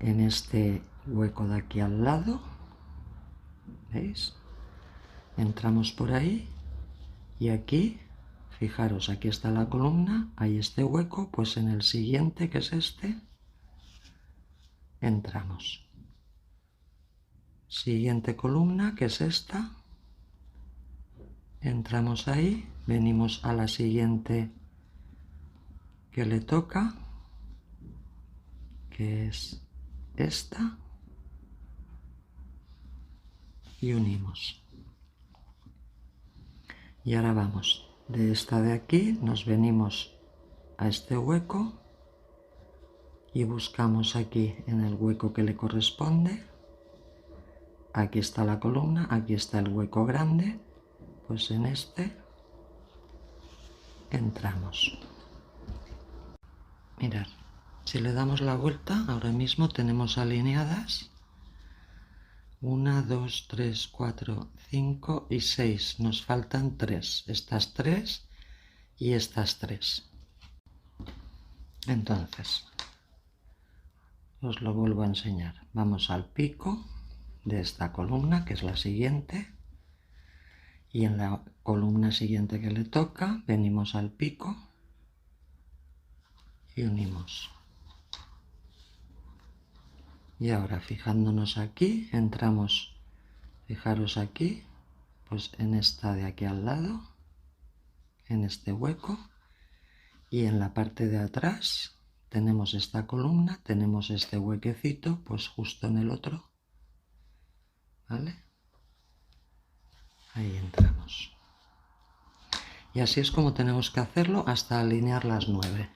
en este hueco de aquí al lado, ¿veis? Entramos por ahí y aquí, fijaros, aquí está la columna, hay este hueco, pues en el siguiente, que es este, entramos. Siguiente columna, que es esta, entramos ahí, venimos a la siguiente que le toca, que es esta, y unimos. Y ahora vamos, de esta de aquí nos venimos a este hueco y buscamos aquí en el hueco que le corresponde. Aquí está la columna, aquí está el hueco grande, pues en este entramos. Mirad, si le damos la vuelta, ahora mismo tenemos alineadas 1, 2, 3, 4, 5 y 6. Nos faltan 3, estas 3 y estas 3. Entonces, os lo vuelvo a enseñar. Vamos al pico de esta columna, que es la siguiente, y en la columna siguiente que le toca venimos al pico y unimos. Y ahora fijándonos aquí, entramos, fijaros aquí, pues en esta de aquí al lado, en este hueco, y en la parte de atrás tenemos esta columna, tenemos este huequecito, pues justo en el otro, ¿vale? Ahí entramos. Y así es como tenemos que hacerlo hasta alinear las 9.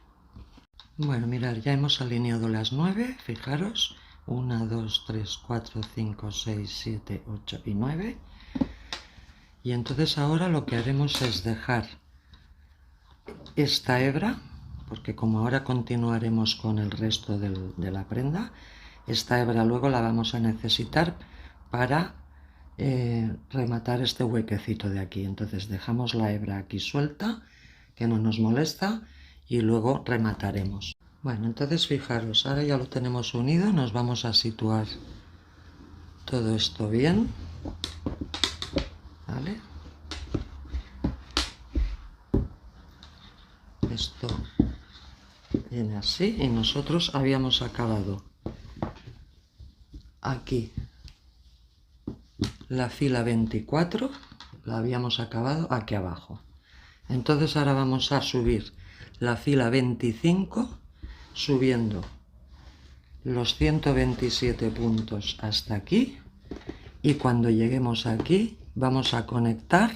Bueno, mirad, ya hemos alineado las 9, fijaros, 1, 2, 3, 4, 5, 6, 7, 8 y 9. Y entonces ahora lo que haremos es dejar esta hebra, porque como ahora continuaremos con el resto de la prenda, esta hebra luego la vamos a necesitar para rematar este huequecito de aquí. Entonces dejamos la hebra aquí suelta, que no nos molesta, y luego remataremos. Bueno, entonces fijaros, ahora ya lo tenemos unido, nos vamos a situar todo esto bien, ¿vale? Esto viene así y nosotros habíamos acabado aquí la fila 24, la habíamos acabado aquí abajo. Entonces ahora vamos a subir la fila 25 subiendo los 127 puntos hasta aquí, y cuando lleguemos aquí vamos a conectar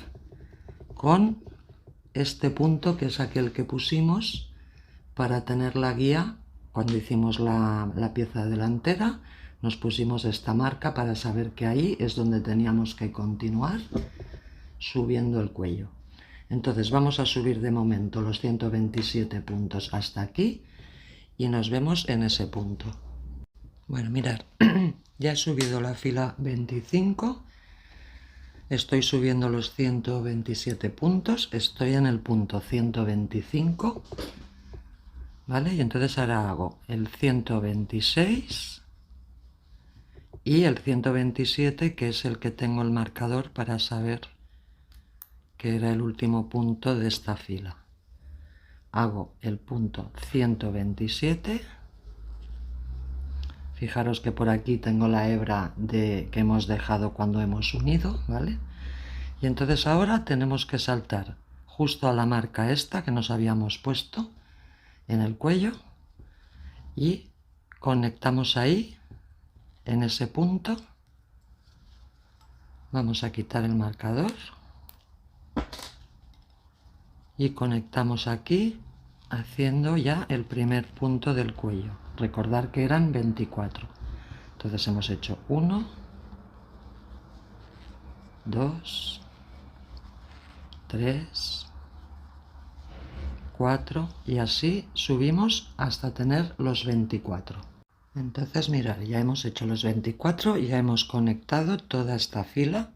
con este punto que es aquel que pusimos para tener la guía. Cuando hicimos la pieza delantera nos pusimos esta marca para saber que ahí es donde teníamos que continuar subiendo el cuello. Entonces vamos a subir de momento los 127 puntos hasta aquí y nos vemos en ese punto. Bueno, mirad, ya he subido la fila 25, estoy subiendo los 127 puntos, estoy en el punto 125, ¿vale? Y entonces ahora hago el 126 y el 127, que es el que tengo el marcador para saber que era el último punto de esta fila. Hago el punto 127. Fijaros que por aquí tengo la hebra que hemos dejado cuando hemos unido, ¿vale? Y entonces ahora tenemos que saltar justo a la marca esta que nos habíamos puesto en el cuello y conectamos ahí, en ese punto. Vamos a quitar el marcador y conectamos aquí haciendo ya el primer punto del cuello. Recordar que eran 24. Entonces hemos hecho 1, 2, 3, 4 y así subimos hasta tener los 24. Entonces mirad, ya hemos hecho los 24, ya hemos conectado toda esta fila,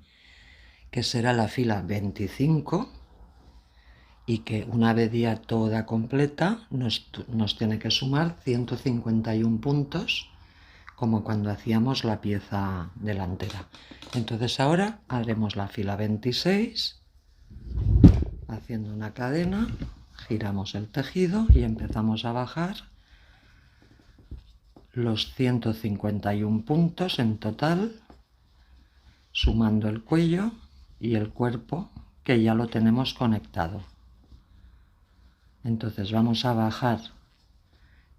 que será la fila 25, y que una vez ya toda completa nos tiene que sumar 151 puntos, como cuando hacíamos la pieza delantera. Entonces ahora haremos la fila 26, haciendo una cadena, giramos el tejido y empezamos a bajar los 151 puntos en total, sumando el cuello y el cuerpo, que ya lo tenemos conectado. Entonces vamos a bajar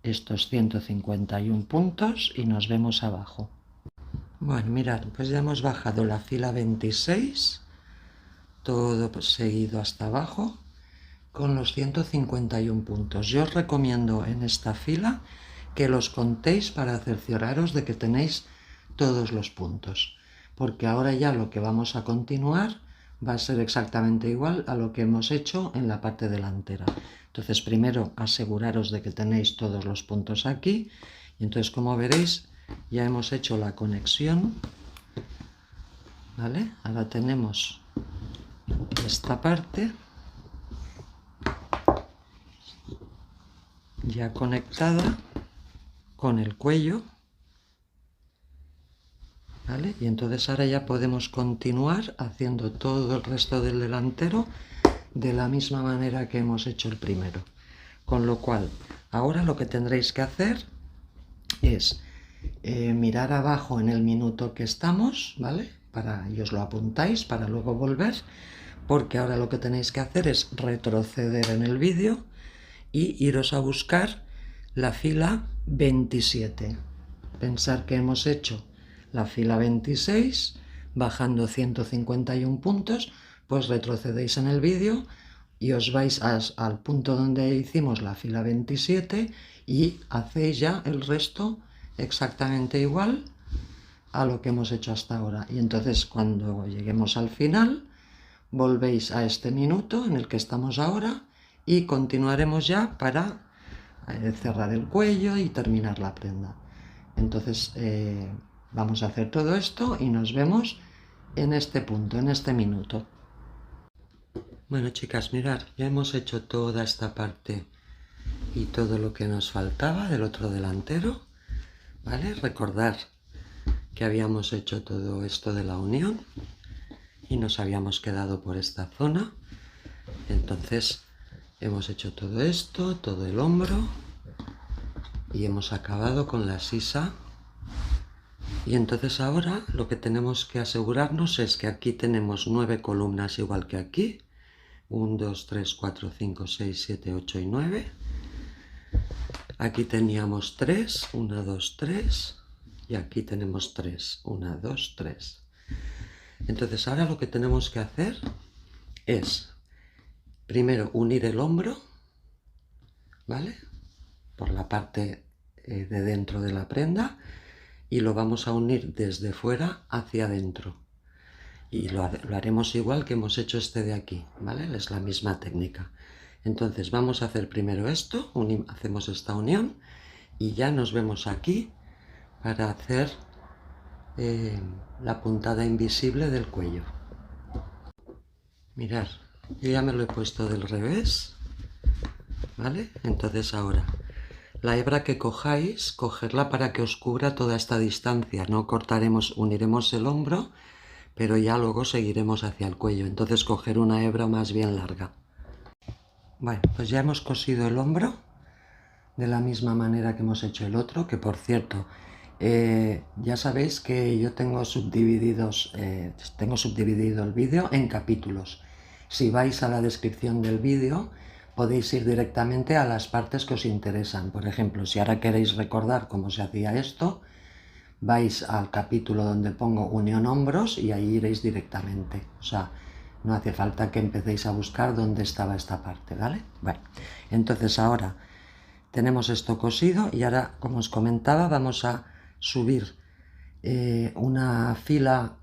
estos 151 puntos y nos vemos abajo. Bueno, mirad, pues ya hemos bajado la fila 26, todo seguido hasta abajo, con los 151 puntos. Yo os recomiendo en esta fila que los contéis para cercioraros de que tenéis todos los puntos, porque ahora ya lo que vamos a continuar va a ser exactamente igual a lo que hemos hecho en la parte delantera. Entonces primero aseguraros de que tenéis todos los puntos aquí, y entonces como veréis ya hemos hecho la conexión, ¿vale? Ahora tenemos esta parte ya conectada con el cuello, ¿vale? Y entonces ahora ya podemos continuar haciendo todo el resto del delantero de la misma manera que hemos hecho el primero. Con lo cual, ahora lo que tendréis que hacer es mirar abajo en el minuto que estamos, ¿vale? Y os lo apuntáis para luego volver, porque ahora lo que tenéis que hacer es retroceder en el vídeo y iros a buscar la fila 27. Pensar que hemos hecho la fila 26, bajando 151 puntos, pues retrocedéis en el vídeo y os vais al punto donde hicimos la fila 27 y hacéis ya el resto exactamente igual a lo que hemos hecho hasta ahora. Y entonces cuando lleguemos al final, volvéis a este minuto en el que estamos ahora y continuaremos ya para cerrar el cuello y terminar la prenda. Entonces vamos a hacer todo esto y nos vemos en este punto, en este minuto. Bueno, chicas, mirad, ya hemos hecho toda esta parte y todo lo que nos faltaba del otro delantero, ¿vale? Recordar que habíamos hecho todo esto de la unión y nos habíamos quedado por esta zona. Entonces hemos hecho todo esto, todo el hombro, y hemos acabado con la sisa. Y entonces ahora lo que tenemos que asegurarnos es que aquí tenemos 9 columnas igual que aquí. 1, 2, 3, 4, 5, 6, 7, 8 y 9. Aquí teníamos 3, 1, 2, 3. Y aquí tenemos 3, 1, 2, 3. Entonces ahora lo que tenemos que hacer es primero unir el hombro, ¿vale? Por la parte de dentro de la prenda, y lo vamos a unir desde fuera hacia adentro. Y lo haremos igual que hemos hecho este de aquí, ¿vale? Es la misma técnica. Entonces vamos a hacer primero esto, hacemos esta unión y ya nos vemos aquí para hacer la puntada invisible del cuello. Mirad, yo ya me lo he puesto del revés, ¿vale? Entonces ahora, la hebra que cojáis, cogerla para que os cubra toda esta distancia. No cortaremos, uniremos el hombro, pero ya luego seguiremos hacia el cuello. Entonces coger una hebra más bien larga. Bueno, pues ya hemos cosido el hombro de la misma manera que hemos hecho el otro, que por cierto, ya sabéis que yo tengo subdividido el vídeo en capítulos. Si vais a la descripción del vídeo, podéis ir directamente a las partes que os interesan. Por ejemplo, si ahora queréis recordar cómo se hacía esto, vais al capítulo donde pongo unión hombros y ahí iréis directamente. O sea, no hace falta que empecéis a buscar dónde estaba esta parte, ¿vale? Bueno, entonces ahora tenemos esto cosido y ahora, como os comentaba, vamos a subir una fila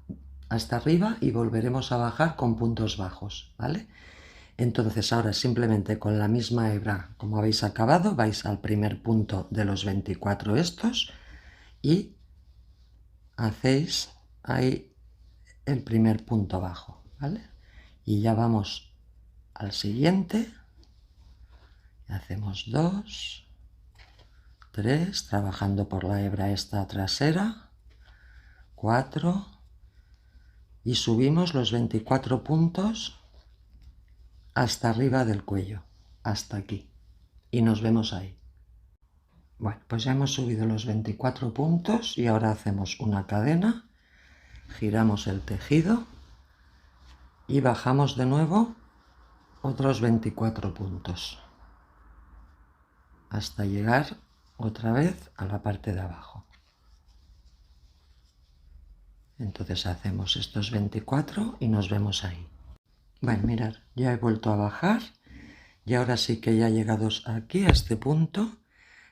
hasta arriba y volveremos a bajar con puntos bajos, ¿vale? Entonces ahora simplemente con la misma hebra como habéis acabado, vais al primer punto de los 24 estos y hacéis ahí el primer punto bajo, ¿vale? Y ya vamos al siguiente, hacemos 2, 3, trabajando por la hebra esta trasera, 4, y subimos los 24 puntos hasta arriba del cuello, hasta aquí, y nos vemos ahí. Bueno, pues ya hemos subido los 24 puntos y ahora hacemos una cadena, giramos el tejido y bajamos de nuevo otros 24 puntos hasta llegar otra vez a la parte de abajo. Entonces hacemos estos 24 y nos vemos ahí. Bueno, mirad, ya he vuelto a bajar y ahora sí que ya llegados aquí a este punto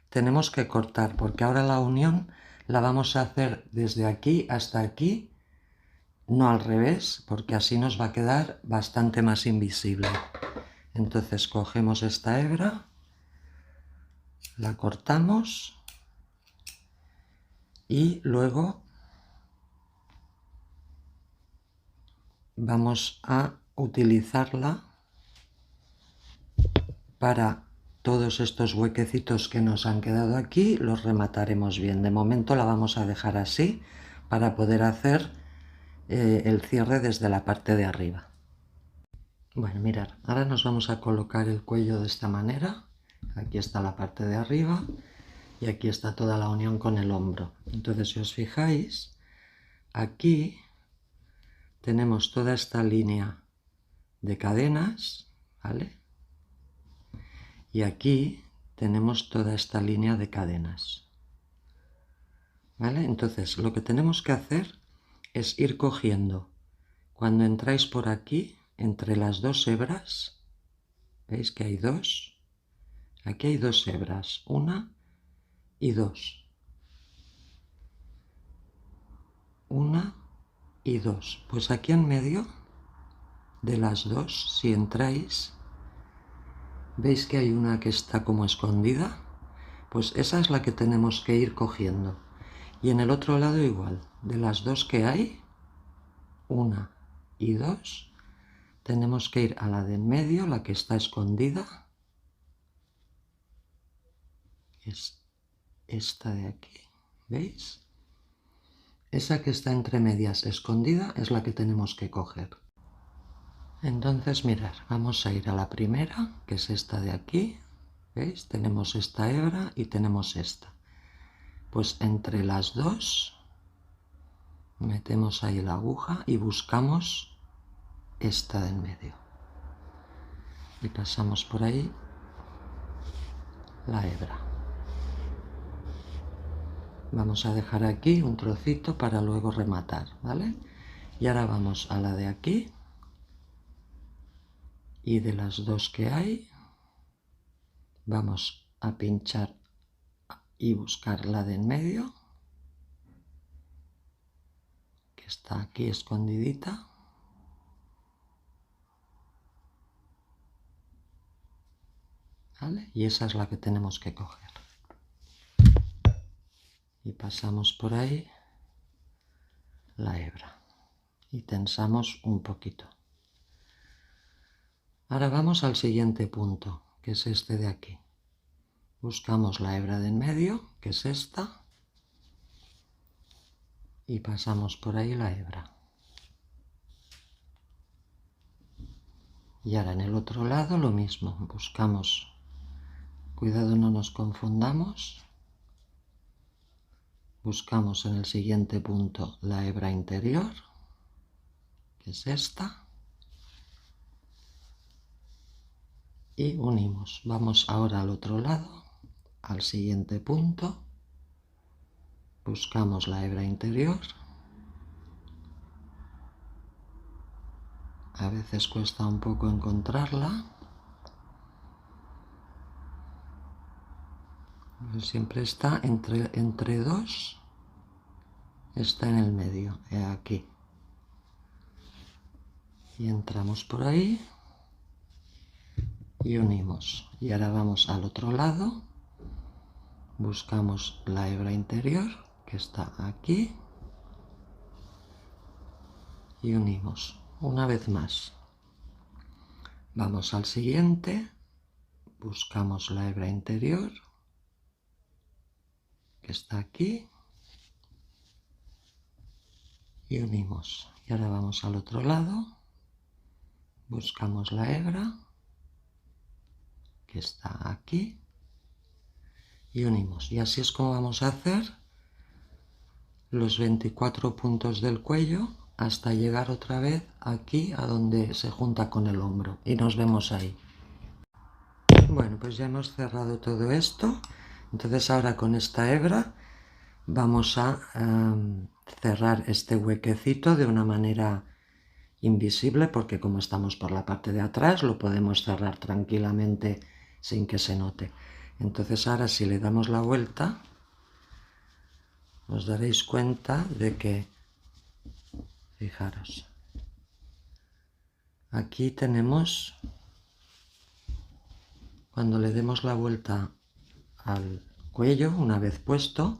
tenemos que cortar, porque ahora la unión la vamos a hacer desde aquí hasta aquí, no al revés, porque así nos va a quedar bastante más invisible. Entonces cogemos esta hebra, la cortamos y luego vamos a utilizarla para todos estos huequecitos que nos han quedado aquí, los remataremos bien. De momento la vamos a dejar así para poder hacer el cierre desde la parte de arriba. Bueno, mirad, ahora nos vamos a colocar el cuello de esta manera. Aquí está la parte de arriba y aquí está toda la unión con el hombro. Entonces, si os fijáis, aquí tenemos toda esta línea de cadenas, ¿vale? Y aquí tenemos toda esta línea de cadenas, ¿vale? Entonces, lo que tenemos que hacer es ir cogiendo. Cuando entráis por aquí, entre las dos hebras, ¿veis que hay dos? Aquí hay dos hebras, una y dos. Una y dos. Pues aquí en medio de las dos, si entráis, ¿veis que hay una que está como escondida? Pues esa es la que tenemos que ir cogiendo. Y en el otro lado igual, de las dos que hay, una y dos, tenemos que ir a la de en medio, la que está escondida. Es esta de aquí, ¿veis? Esa que está entre medias escondida es la que tenemos que coger. Entonces, mirad, vamos a ir a la primera, que es esta de aquí. ¿Veis? Tenemos esta hebra y tenemos esta. Pues entre las dos metemos ahí la aguja y buscamos esta de en medio. Y pasamos por ahí la hebra. Vamos a dejar aquí un trocito para luego rematar, ¿vale? Y ahora vamos a la de aquí. Y de las dos que hay, vamos a pinchar y buscar la de en medio, que está aquí escondidita. ¿Vale? Y esa es la que tenemos que coger. Y pasamos por ahí la hebra y tensamos un poquito. Ahora vamos al siguiente punto, que es este de aquí. Buscamos la hebra de en medio, que es esta, y pasamos por ahí la hebra. Y ahora en el otro lado lo mismo, buscamos, cuidado no nos confundamos, buscamos en el siguiente punto la hebra interior, que es esta, y unimos. Vamos ahora al otro lado, al siguiente punto, buscamos la hebra interior. A veces cuesta un poco encontrarla, siempre está entre dos, está en el medio, aquí. Y entramos por ahí y unimos. Y ahora vamos al otro lado, buscamos la hebra interior, que está aquí, y unimos. Una vez más. Vamos al siguiente, buscamos la hebra interior, que está aquí, y unimos. Y ahora vamos al otro lado, buscamos la hebra, que está aquí, y unimos. Y así es como vamos a hacer los 24 puntos del cuello hasta llegar otra vez aquí a donde se junta con el hombro. Y nos vemos ahí. Bueno, pues ya hemos cerrado todo esto. Entonces ahora con esta hebra vamos a cerrar este huequecito de una manera invisible, porque como estamos por la parte de atrás lo podemos cerrar tranquilamente sin que se note. Entonces ahora si le damos la vuelta os daréis cuenta de que, fijaros, aquí tenemos, cuando le demos la vuelta al cuello una vez puesto,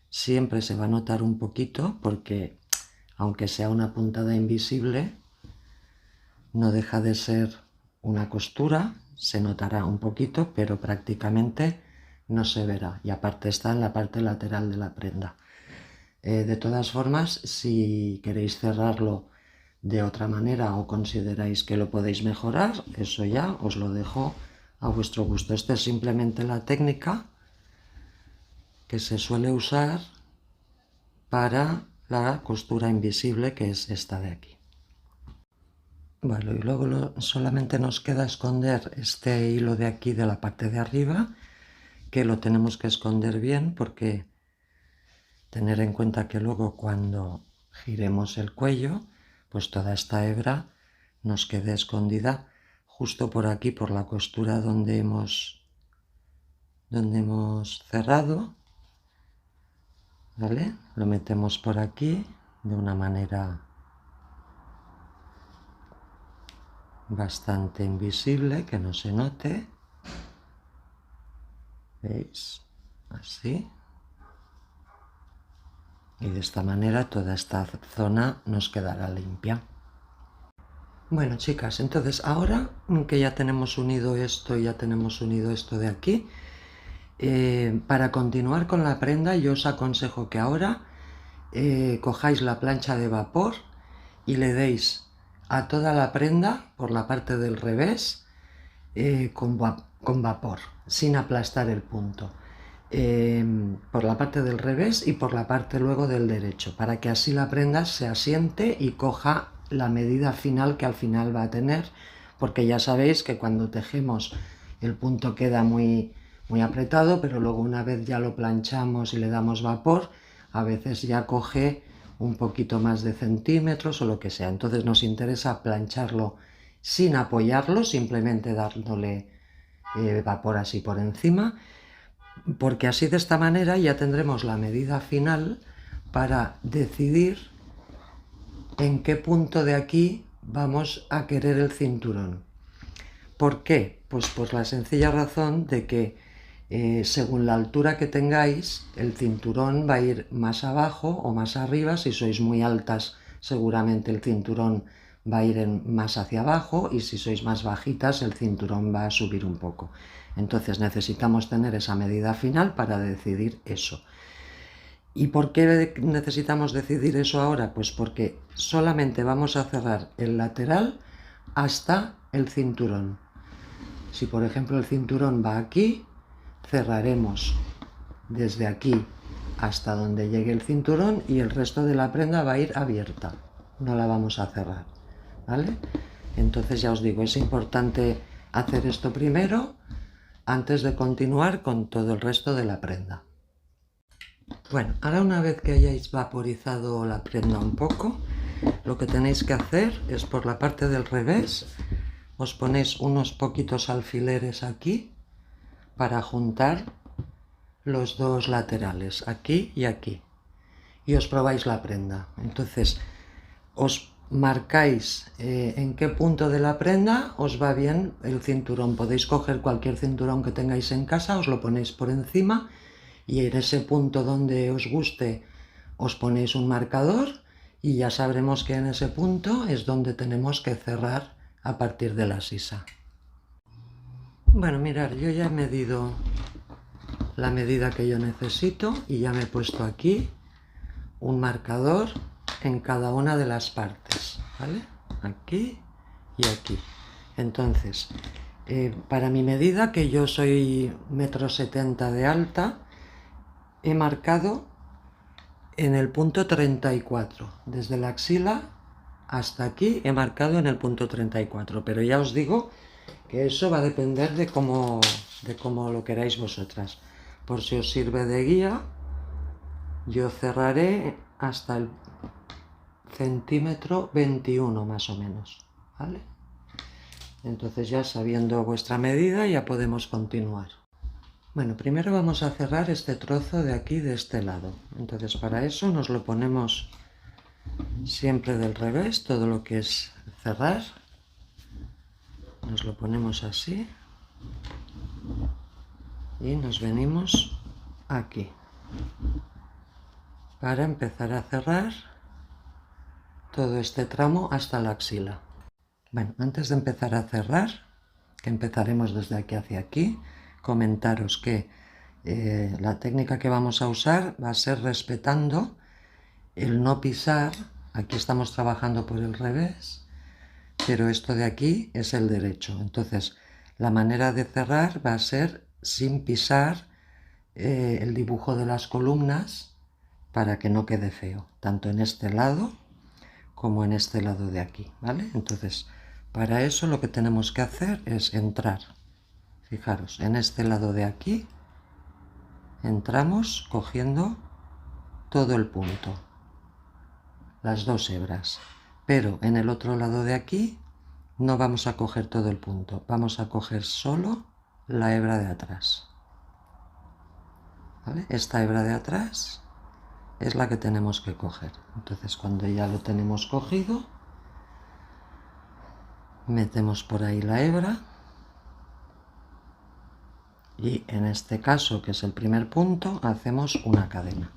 siempre se va a notar un poquito porque aunque sea una puntada invisible, no deja de ser una costura, se notará un poquito, pero prácticamente no se verá. Y aparte está en la parte lateral de la prenda. De todas formas, si queréis cerrarlo de otra manera o consideráis que lo podéis mejorar, eso ya os lo dejo a vuestro gusto. Esta es simplemente la técnica que se suele usar para la costura invisible, que es esta de aquí. Bueno, y luego solamente nos queda esconder este hilo de aquí de la parte de arriba, que lo tenemos que esconder bien porque tener en cuenta que luego cuando giremos el cuello, pues toda esta hebra nos quede escondida justo por aquí, por la costura donde hemos cerrado, ¿vale? Lo metemos por aquí de una manera bastante invisible, que no se note, ¿veis? Así. Y de esta manera toda esta zona nos quedará limpia. Bueno, chicas, entonces ahora que ya tenemos unido esto y ya tenemos unido esto de aquí, para continuar con la prenda yo os aconsejo que ahora cojáis la plancha de vapor y le deis a toda la prenda por la parte del revés con vapor, sin aplastar el punto. Por la parte del revés y por la parte luego del derecho, para que así la prenda se asiente y coja la medida final que al final va a tener, porque ya sabéis que cuando tejemos el punto queda muy apretado, pero luego una vez ya lo planchamos y le damos vapor, a veces ya coge un poquito más de centímetros o lo que sea. Entonces nos interesa plancharlo sin apoyarlo, simplemente dándole vapor así por encima, porque así de esta manera ya tendremos la medida final para decidir en qué punto de aquí vamos a querer el cinturón. ¿Por qué? Pues por la sencilla razón de que según la altura que tengáis, el cinturón va a ir más abajo o más arriba. Si sois muy altas, seguramente el cinturón va a ir más hacia abajo, y si sois más bajitas, el cinturón va a subir un poco. Entonces necesitamos tener esa medida final para decidir eso. ¿Y por qué necesitamos decidir eso ahora? Pues porque solamente vamos a cerrar el lateral hasta el cinturón. Si por ejemplo el cinturón va aquí, cerraremos desde aquí hasta donde llegue el cinturón y el resto de la prenda va a ir abierta, no la vamos a cerrar, ¿vale? Entonces ya os digo, es importante hacer esto primero antes de continuar con todo el resto de la prenda. Bueno, ahora una vez que hayáis vaporizado la prenda un poco, lo que tenéis que hacer es por la parte del revés, os ponéis unos poquitos alfileres aquí para juntar los dos laterales, aquí y aquí, y os probáis la prenda. Entonces os marcáis en qué punto de la prenda os va bien el cinturón. Podéis coger cualquier cinturón que tengáis en casa, os lo ponéis por encima y en ese punto donde os guste os ponéis un marcador y ya sabremos que en ese punto es donde tenemos que cerrar a partir de la sisa. Bueno, mirad, yo ya he medido la medida que yo necesito y ya me he puesto aquí un marcador en cada una de las partes, ¿vale? Aquí y aquí. Entonces, para mi medida, que yo soy 1,70 m de alta, he marcado en el punto 34, desde la axila hasta aquí he marcado en el punto 34, pero ya os digo que eso va a depender de cómo lo queráis vosotras. Por si os sirve de guía, yo cerraré hasta el centímetro 21 más o menos, ¿vale? Entonces ya sabiendo vuestra medida ya podemos continuar. Bueno, primero vamos a cerrar este trozo de aquí, de este lado. Entonces para eso nos lo ponemos siempre del revés, todo lo que es cerrar. Nos lo ponemos así y nos venimos aquí para empezar a cerrar todo este tramo hasta la axila. Bueno, antes de empezar a cerrar, que empezaremos desde aquí hacia aquí, comentaros que la técnica que vamos a usar va a ser respetando el no pisar, aquí estamos trabajando por el revés, pero esto de aquí es el derecho. Entonces, la manera de cerrar va a ser sin pisar el dibujo de las columnas para que no quede feo, tanto en este lado como en este lado de aquí, ¿vale? Entonces, para eso lo que tenemos que hacer es entrar. Fijaros, en este lado de aquí entramos cogiendo todo el punto, las dos hebras, pero en el otro lado de aquí no vamos a coger todo el punto, vamos a coger solo la hebra de atrás, ¿vale? Esta hebra de atrás es la que tenemos que coger. Entonces, cuando ya lo tenemos cogido, metemos por ahí la hebra y en este caso, que es el primer punto, hacemos una cadena,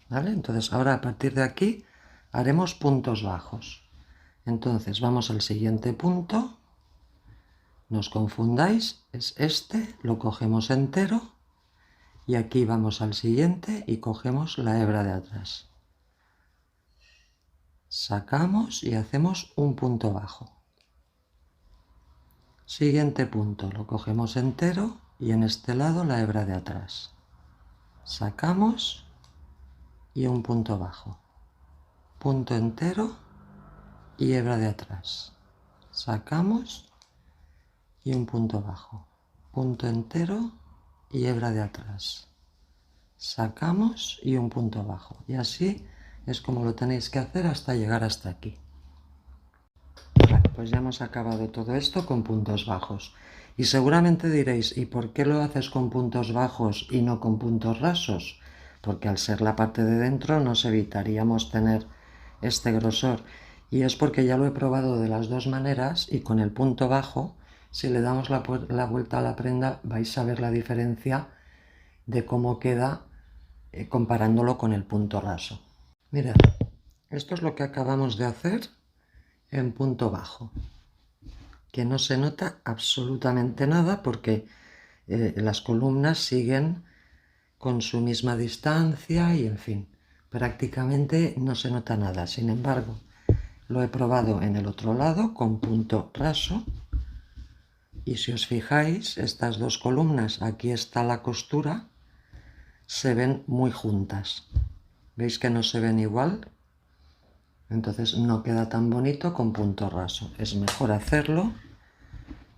¿vale? Entonces, ahora a partir de aquí haremos puntos bajos. Entonces, vamos al siguiente punto, no os confundáis, es este, lo cogemos entero y aquí vamos al siguiente y cogemos la hebra de atrás. Sacamos y hacemos un punto bajo. Siguiente punto, lo cogemos entero y en este lado la hebra de atrás. Sacamos y un punto bajo. Punto entero y hebra de atrás. Sacamos y un punto bajo. Punto entero y hebra de atrás. Sacamos y un punto bajo. Y así es como lo tenéis que hacer hasta llegar hasta aquí. Vale, pues ya hemos acabado todo esto con puntos bajos. Y seguramente diréis, ¿y por qué lo haces con puntos bajos y no con puntos rasos? Porque al ser la parte de dentro nos evitaríamos tener este grosor. Y es porque ya lo he probado de las dos maneras y con el punto bajo, si le damos la vuelta a la prenda, vais a ver la diferencia de cómo queda comparándolo con el punto raso. Mirad, esto es lo que acabamos de hacer en punto bajo, que no se nota absolutamente nada porque las columnas siguen con su misma distancia y en fin, prácticamente no se nota nada. Sin embargo, lo he probado en el otro lado con punto raso y si os fijáis, estas dos columnas, aquí está la costura, se ven muy juntas. ¿Veis que no se ven igual? Entonces no queda tan bonito con punto raso. Es mejor hacerlo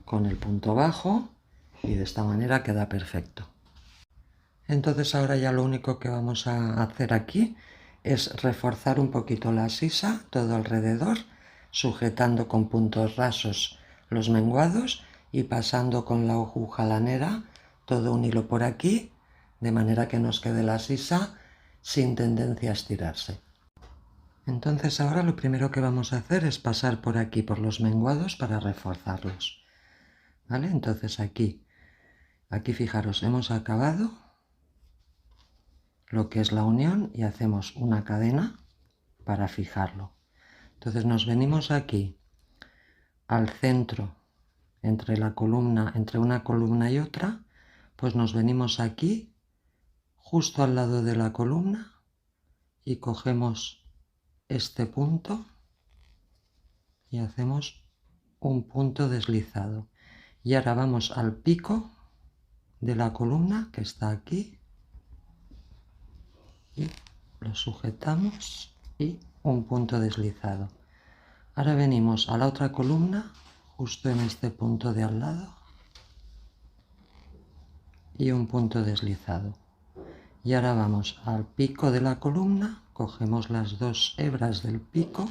con el punto bajo y de esta manera queda perfecto. Entonces ahora ya lo único que vamos a hacer aquí es reforzar un poquito la sisa todo alrededor, sujetando con puntos rasos los menguados y pasando con la aguja lanera todo un hilo por aquí, de manera que nos quede la sisa sin tendencia a estirarse. Entonces ahora lo primero que vamos a hacer es pasar por aquí por los menguados para reforzarlos, ¿vale? Entonces aquí fijaros, hemos acabado lo que es la unión y hacemos una cadena para fijarlo. Entonces nos venimos aquí al centro entre una columna y otra, pues nos venimos aquí justo al lado de la columna y cogemos este punto y hacemos un punto deslizado. Y ahora vamos al pico de la columna que está aquí y lo sujetamos y un punto deslizado. Ahora venimos a la otra columna justo en este punto de al lado y un punto deslizado. Y ahora vamos al pico de la columna, cogemos las dos hebras del pico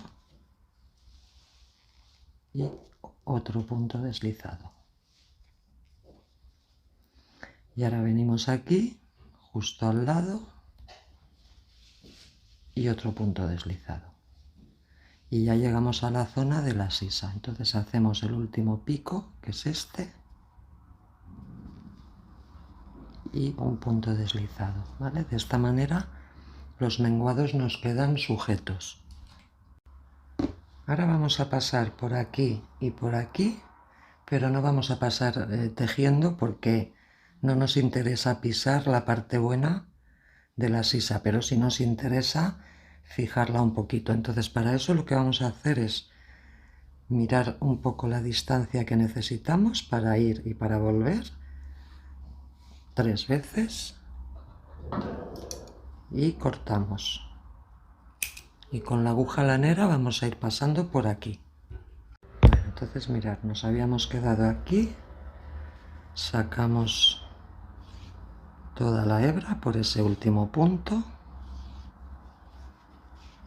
y otro punto deslizado. Y ahora venimos aquí, justo al lado, y otro punto deslizado. Y ya llegamos a la zona de la sisa. Entonces hacemos el último pico, que es este, y un punto deslizado, ¿vale? De esta manera los menguados nos quedan sujetos. Ahora vamos a pasar por aquí y por aquí, pero no vamos a pasar tejiendo porque no nos interesa pisar la parte buena de la sisa, pero sí nos interesa fijarla un poquito. Entonces para eso lo que vamos a hacer es mirar un poco la distancia que necesitamos para ir y para volver 3 veces y cortamos. Y con la aguja lanera vamos a ir pasando por aquí. Bueno, entonces mirad, nos habíamos quedado aquí, sacamos toda la hebra por ese último punto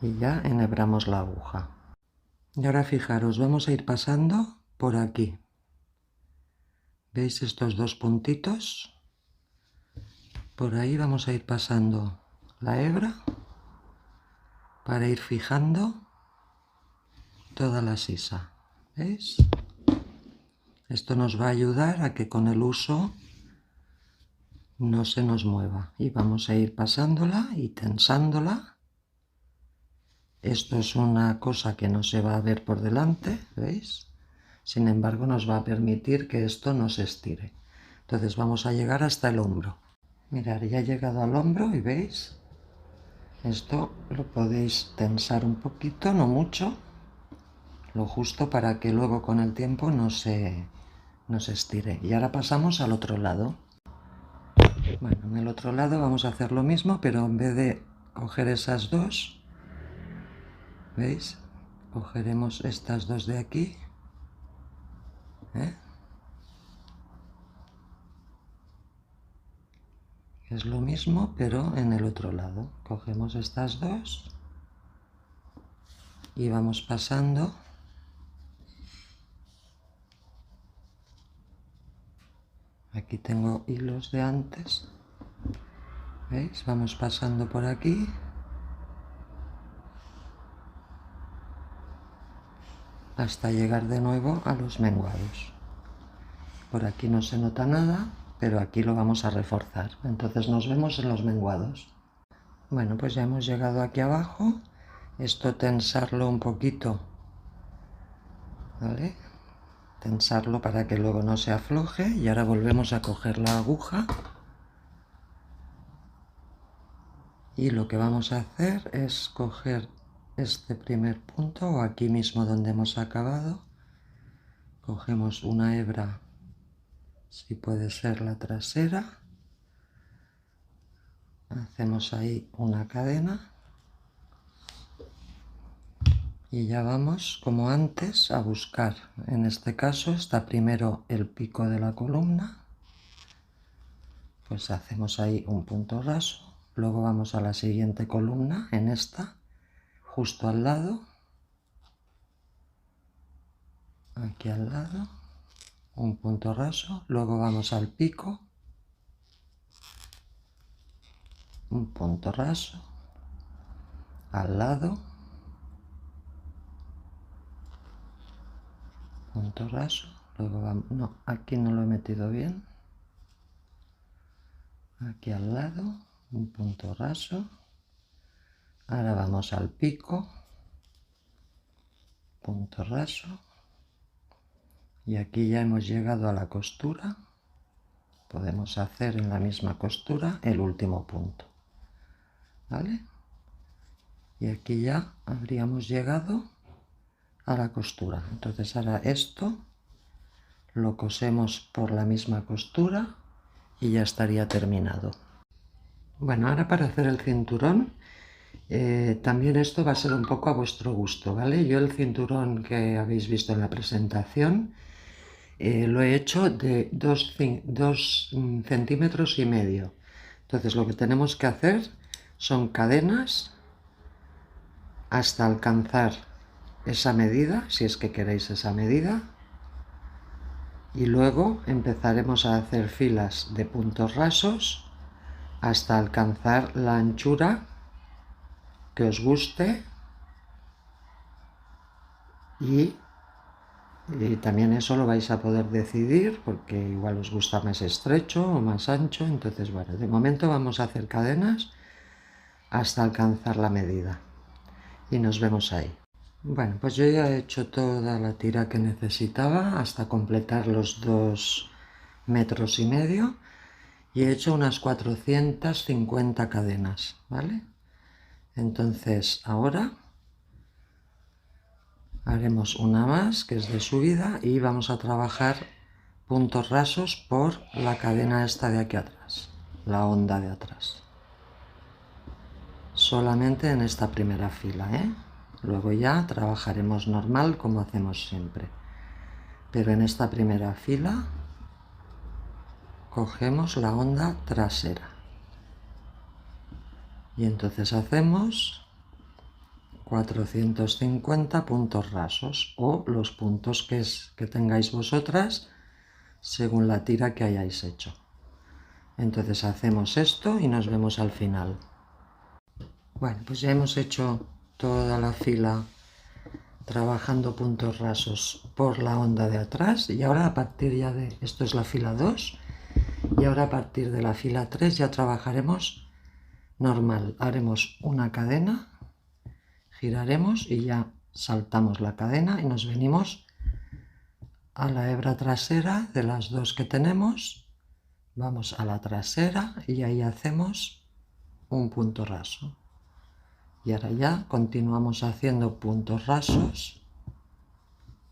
y ya enhebramos la aguja. Y ahora fijaros, vamos a ir pasando por aquí. ¿Veis estos dos puntitos? Por ahí vamos a ir pasando la hebra para ir fijando toda la sisa. ¿Veis? Esto nos va a ayudar a que con el uso no se nos mueva. Y vamos a ir pasándola y tensándola. Esto es una cosa que no se va a ver por delante, ¿veis? Sin embargo, nos va a permitir que esto no se estire. Entonces vamos a llegar hasta el hombro. Mirad, ya he llegado al hombro y ¿veis? Esto lo podéis tensar un poquito, no mucho, lo justo para que luego con el tiempo no se estire. Y ahora pasamos al otro lado. Bueno, en el otro lado vamos a hacer lo mismo, pero en vez de coger esas dos, ¿veis? Cogeremos estas dos de aquí, ¿eh? Es lo mismo, pero en el otro lado. Cogemos estas dos y vamos pasando aquí tengo hilos de antes, ¿veis? Vamos pasando por aquí hasta llegar de nuevo a los menguados. Por aquí no se nota nada, pero aquí lo vamos a reforzar. Entonces nos vemos en los menguados. Bueno, pues ya hemos llegado aquí abajo. Esto tensarlo un poquito, ¿vale? Tensarlo para que luego no se afloje. Y ahora volvemos a coger la aguja. Y lo que vamos a hacer es coger este primer punto, o aquí mismo donde hemos acabado. Cogemos una hebra, si puede ser la trasera. Hacemos ahí una cadena. Y ya vamos, como antes, a buscar. En este caso está primero el pico de la columna. Pues hacemos ahí un punto raso. Luego vamos a la siguiente columna, en esta, justo al lado. Aquí al lado. Un punto raso. Luego vamos al pico. Un punto raso. Al lado. Punto raso. Luego vamos... No, aquí no lo he metido bien. Aquí al lado, un punto raso. Ahora vamos al pico, punto raso. Y aquí ya hemos llegado a la costura. Podemos hacer en la misma costura el último punto, ¿vale? Y aquí ya habríamos llegado a la costura. Entonces ahora esto lo cosemos por la misma costura y ya estaría terminado. Bueno, ahora para hacer el cinturón, también esto va a ser un poco a vuestro gusto, ¿vale? Yo el cinturón que habéis visto en la presentación lo he hecho de 2,5 centímetros. Entonces lo que tenemos que hacer son cadenas hasta alcanzar esa medida, si es que queréis esa medida, y luego empezaremos a hacer filas de puntos rasos hasta alcanzar la anchura que os guste, y también eso lo vais a poder decidir porque igual os gusta más estrecho o más ancho. Entonces bueno, de momento vamos a hacer cadenas hasta alcanzar la medida y nos vemos ahí. Bueno, pues yo ya he hecho toda la tira que necesitaba hasta completar los 2,5 metros y he hecho unas 450 cadenas, ¿vale? Entonces ahora haremos una más que es de subida y vamos a trabajar puntos rasos por la cadena esta de aquí atrás, la onda de atrás. Solamente en esta primera fila, ¿eh? Luego ya trabajaremos normal como hacemos siempre. Pero en esta primera fila cogemos la onda trasera. Y entonces hacemos 450 puntos rasos o los puntos que tengáis vosotras según la tira que hayáis hecho. Entonces hacemos esto y nos vemos al final. Bueno, pues ya hemos hecho toda la fila trabajando puntos rasos por la onda de atrás y ahora a partir ya de, esto es la fila 2 y ahora a partir de la fila 3 ya trabajaremos normal, haremos una cadena, giraremos y ya saltamos la cadena y nos venimos a la hebra trasera de las dos que tenemos, vamos a la trasera y ahí hacemos un punto raso. Y ahora ya continuamos haciendo puntos rasos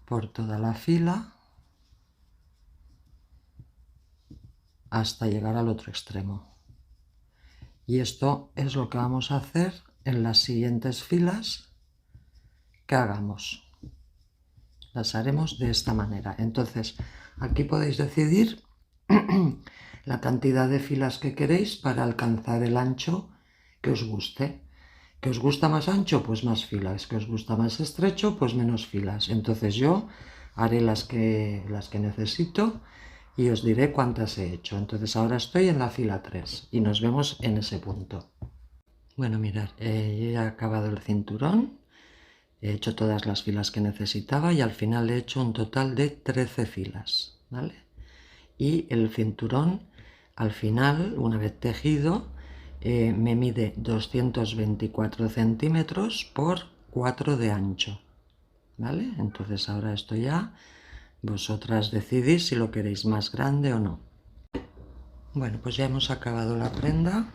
por toda la fila hasta llegar al otro extremo. Y esto es lo que vamos a hacer en las siguientes filas que hagamos. Las haremos de esta manera. Entonces, aquí podéis decidir la cantidad de filas que queréis para alcanzar el ancho que os guste. ¿Que os gusta más ancho? Pues más filas. ¿Que os gusta más estrecho? Pues menos filas. Entonces yo haré las que necesito y os diré cuántas he hecho. Entonces ahora estoy en la fila 3 y nos vemos en ese punto. Bueno, mirad, yo ya he acabado el cinturón, he hecho todas las filas que necesitaba y al final he hecho un total de 13 filas, ¿vale? Y el cinturón, al final, una vez tejido, me mide 224 centímetros por 4 de ancho, ¿vale? Entonces ahora esto ya, vosotras decidís si lo queréis más grande o no. Bueno, pues ya hemos acabado la prenda.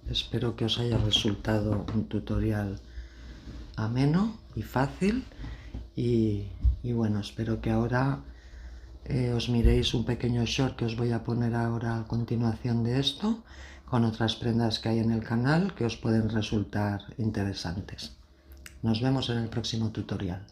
Espero que os haya resultado un tutorial ameno y fácil. Y bueno, espero que ahora os miréis un pequeño short que os voy a poner ahora a continuación de esto, con otras prendas que hay en el canal que os pueden resultar interesantes. Nos vemos en el próximo tutorial.